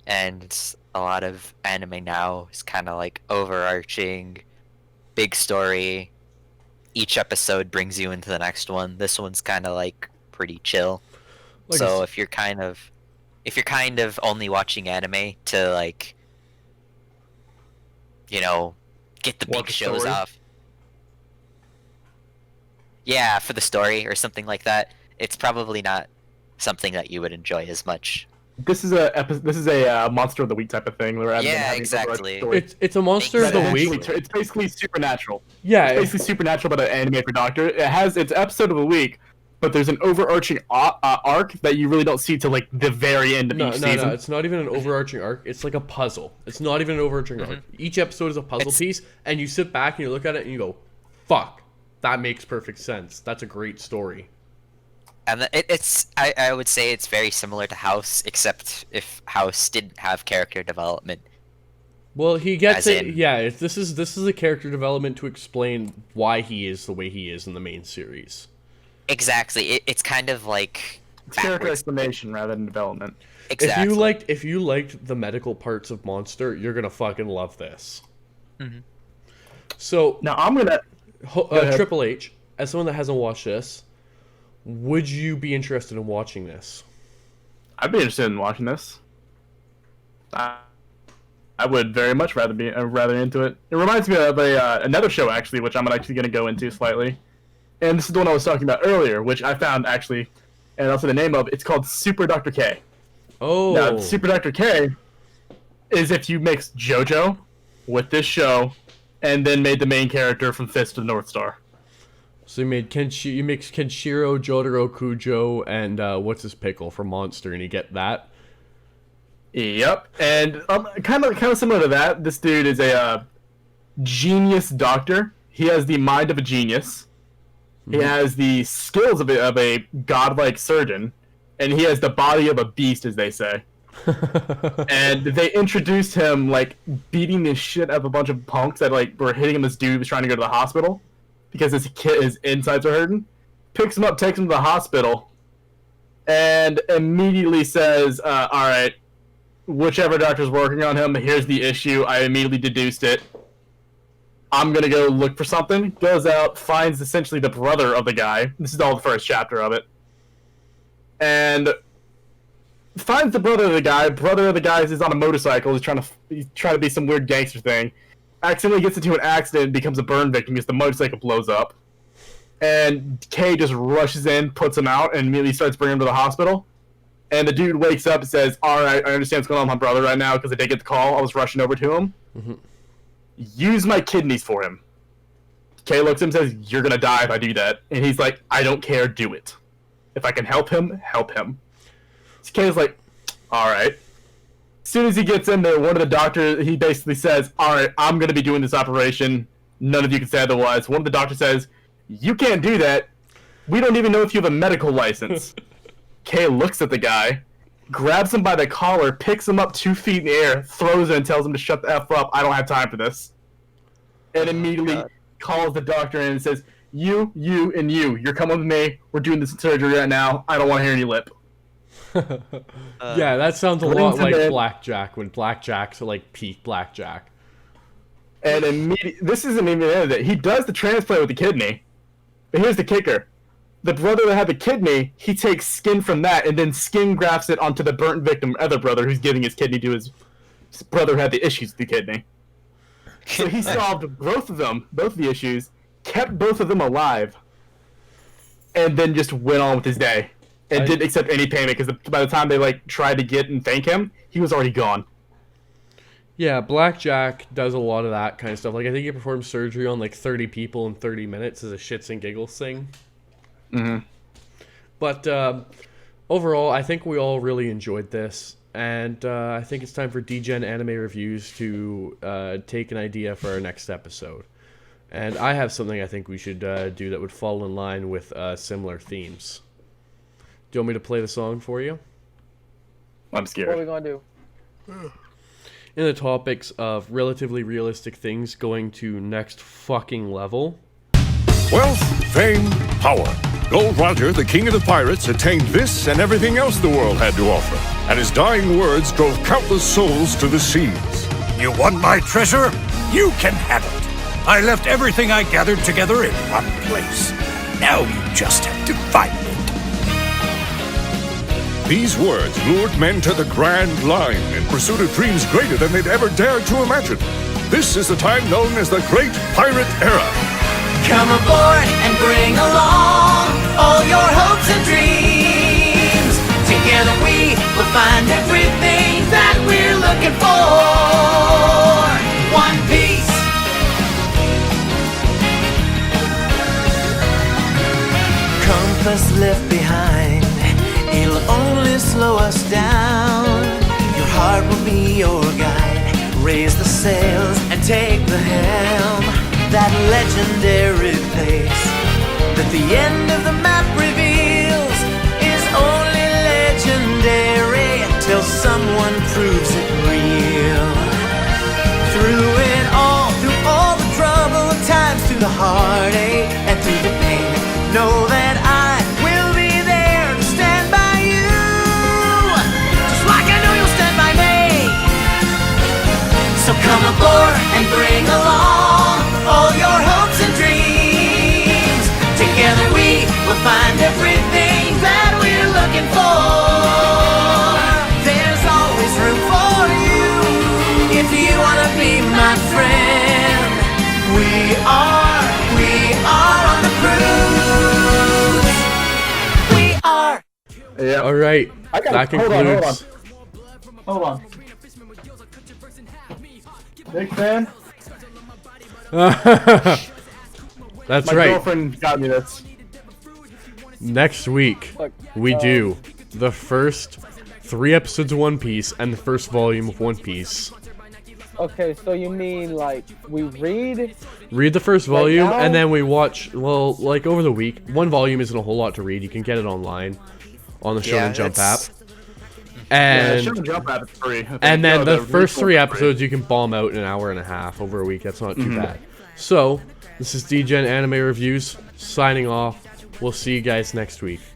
[SPEAKER 4] and a lot of anime now is kind of overarching, big story. Each episode brings you into the next one. This one's kind of pretty chill. So if you're kind of only watching anime to get the
[SPEAKER 3] Watch
[SPEAKER 4] big
[SPEAKER 3] the
[SPEAKER 4] shows
[SPEAKER 3] story?
[SPEAKER 4] off. Yeah, for the story or something like that. It's probably not something that you would enjoy as much.
[SPEAKER 3] this is a monster of the week type of thing. Rather than
[SPEAKER 4] Yeah,
[SPEAKER 3] having
[SPEAKER 4] exactly.
[SPEAKER 3] story.
[SPEAKER 1] It's a monster of the
[SPEAKER 4] Exactly.
[SPEAKER 1] week.
[SPEAKER 3] It's basically supernatural.
[SPEAKER 1] Yeah,
[SPEAKER 3] It's basically supernatural, but an anime for Doctor. It has its episode of the week, but there's an overarching arc that you really don't see till like the very end of each season.
[SPEAKER 1] No, it's not even an overarching arc. It's like a puzzle. It's not even an overarching arc. Each episode is a puzzle piece, and you sit back and you look at it and you go, "Fuck, that makes perfect sense. That's a great story."
[SPEAKER 4] And I would say it's very similar to House, except if House didn't have character development.
[SPEAKER 1] Well, he gets
[SPEAKER 4] As
[SPEAKER 1] it.
[SPEAKER 4] in-
[SPEAKER 1] Yeah, this is a character development to explain why he is the way he is in the main series.
[SPEAKER 4] Exactly. It's kind of like
[SPEAKER 3] It's character
[SPEAKER 4] backwards.
[SPEAKER 3] explanation rather than development.
[SPEAKER 4] Exactly.
[SPEAKER 1] If you liked the medical parts of Monster, you're gonna fucking love this. So,
[SPEAKER 3] Now I'm gonna. ahead.
[SPEAKER 1] Triple H, as someone that hasn't watched this, would you be interested in watching this?
[SPEAKER 3] I'd be interested in watching this. I would very much rather be rather into it. It reminds me of another show actually, which I'm actually going to go into slightly. And this is the one I was talking about earlier, which I found actually, and also the name of it's called Super Dr. K.
[SPEAKER 1] Oh,
[SPEAKER 3] Now, Super Dr. K is if you mix JoJo with this show, and then made the main character from Fist of the North Star.
[SPEAKER 1] so you mixed Kenshiro, Jotaro Kujo, and what's his pickle from Monster, and you get that.
[SPEAKER 3] Yep, and kind of similar to that. This dude is a genius doctor. He has the mind of a genius. He has the skills of a godlike surgeon, and he has the body of a beast, as they say. And they introduced him like beating the shit out of a bunch of punks that like were hitting him as dude was trying to go to the hospital because his insides are hurting. Picks him up, takes him to the hospital, and immediately says, "All right, whichever doctor's working on him, here's the issue. I immediately deduced it. I'm gonna go look for something." Goes out, finds essentially the brother of the guy. This is all the first chapter of it, and finds the brother of the guy. Brother of the guy is on a motorcycle. He's trying to be some weird gangster thing. Accidentally gets into an accident and becomes a burn victim because the motorcycle blows up. And Kay just rushes in, puts him out, and immediately starts bringing him to the hospital. And the dude wakes up and says, "All right, I understand what's going on with my brother right now because I did get the call. I was rushing over to him. Use my kidneys for him." Kay looks at him and says, "You're going to die if I do that." And he's like, "I don't care, do it. If I can help him, help him." So Kay's like, "All right." As soon as he gets in there, one of the doctors, he basically says, "All right, I'm going to be doing this operation. None of you can say otherwise." One of the doctors says, "You can't do that. We don't even know if you have a medical license." Kay looks at the guy, grabs him by the collar, picks him up 2 feet in the air, throws it, and tells him to shut the F up. "I don't have time for this." And immediately calls the doctor in and says, you, and you're coming with me. We're doing this surgery right now. I don't want to hear any lip."
[SPEAKER 1] Yeah, that sounds a
[SPEAKER 3] brings
[SPEAKER 1] lot
[SPEAKER 3] him
[SPEAKER 1] like
[SPEAKER 3] in.
[SPEAKER 1] Blackjack, when Blackjack's like peak Blackjack.
[SPEAKER 3] And this isn't even it. He does the transplant with the kidney. But here's the kicker. The brother that had the kidney, he takes skin from that and then skin grafts it onto the burnt victim other brother who's giving his kidney to his brother who had the issues with the kidney. So he solved both of the issues, kept both of them alive, and then just went on with his day. And didn't accept any payment because by the time they like tried to get and thank him, he was already gone.
[SPEAKER 1] Yeah, Blackjack does a lot of that kind of stuff. Like, I think he performed surgery on like 30 people in 30 minutes as a shits and giggles thing. But overall, I think we all really enjoyed this. And I think it's time for Degen Anime Reviews to take an idea for our next episode. And I have something I think we should do that would fall in line with similar themes. Do you want me to play the song for you?
[SPEAKER 3] I'm
[SPEAKER 2] What are we
[SPEAKER 3] scared.
[SPEAKER 2] gonna do?
[SPEAKER 1] In the topics of relatively realistic things going to next fucking level.
[SPEAKER 7] Wealth, fame, power. Gold Roger, the king of the pirates, attained this and everything else the world had to offer, and his dying words drove countless souls to the seas.
[SPEAKER 8] You want my treasure? You can have it. I left everything I gathered together in one place. Now you just have to find it.
[SPEAKER 7] These words lured men to the Grand Line in pursuit of dreams greater than they'd ever dared to imagine. This is the time known as the Great Pirate Era.
[SPEAKER 9] Come aboard and bring along all your hopes and dreams. Together we will find every looking for. One Piece. Compass left behind, it'll only slow us down. Your heart will be your guide. Raise the sails and take the helm. That legendary place that the end of the map reveals is only legendary till someone proves it real. Through all the trouble times, through the heartache and through the pain, know that I will be there to stand by you, just like I know you'll stand by me. So come aboard and bring along all your hopes and dreams. Together we will find everything that we're looking for. There's always room for you if you wanna be my friend. We are on the cruise. We are.
[SPEAKER 3] Yeah.
[SPEAKER 1] All right. That concludes.
[SPEAKER 3] Hold on. Big fan.
[SPEAKER 1] That's
[SPEAKER 3] My
[SPEAKER 1] right.
[SPEAKER 3] girlfriend got me this.
[SPEAKER 1] Next week, we do the first 3 episodes of One Piece and the first volume of One Piece.
[SPEAKER 2] Okay, so you mean like we read
[SPEAKER 1] the first volume
[SPEAKER 2] now?
[SPEAKER 1] and then we watch, well, like over the week. One volume isn't a whole lot to read. You can get it online on the Shonen Jump app. And
[SPEAKER 3] Shonen Jump app is free.
[SPEAKER 1] and then the first 3 episodes you can bomb out in an hour and a half over a week. That's not too bad. So, this is Degen Anime Reviews signing off. We'll see you guys next week.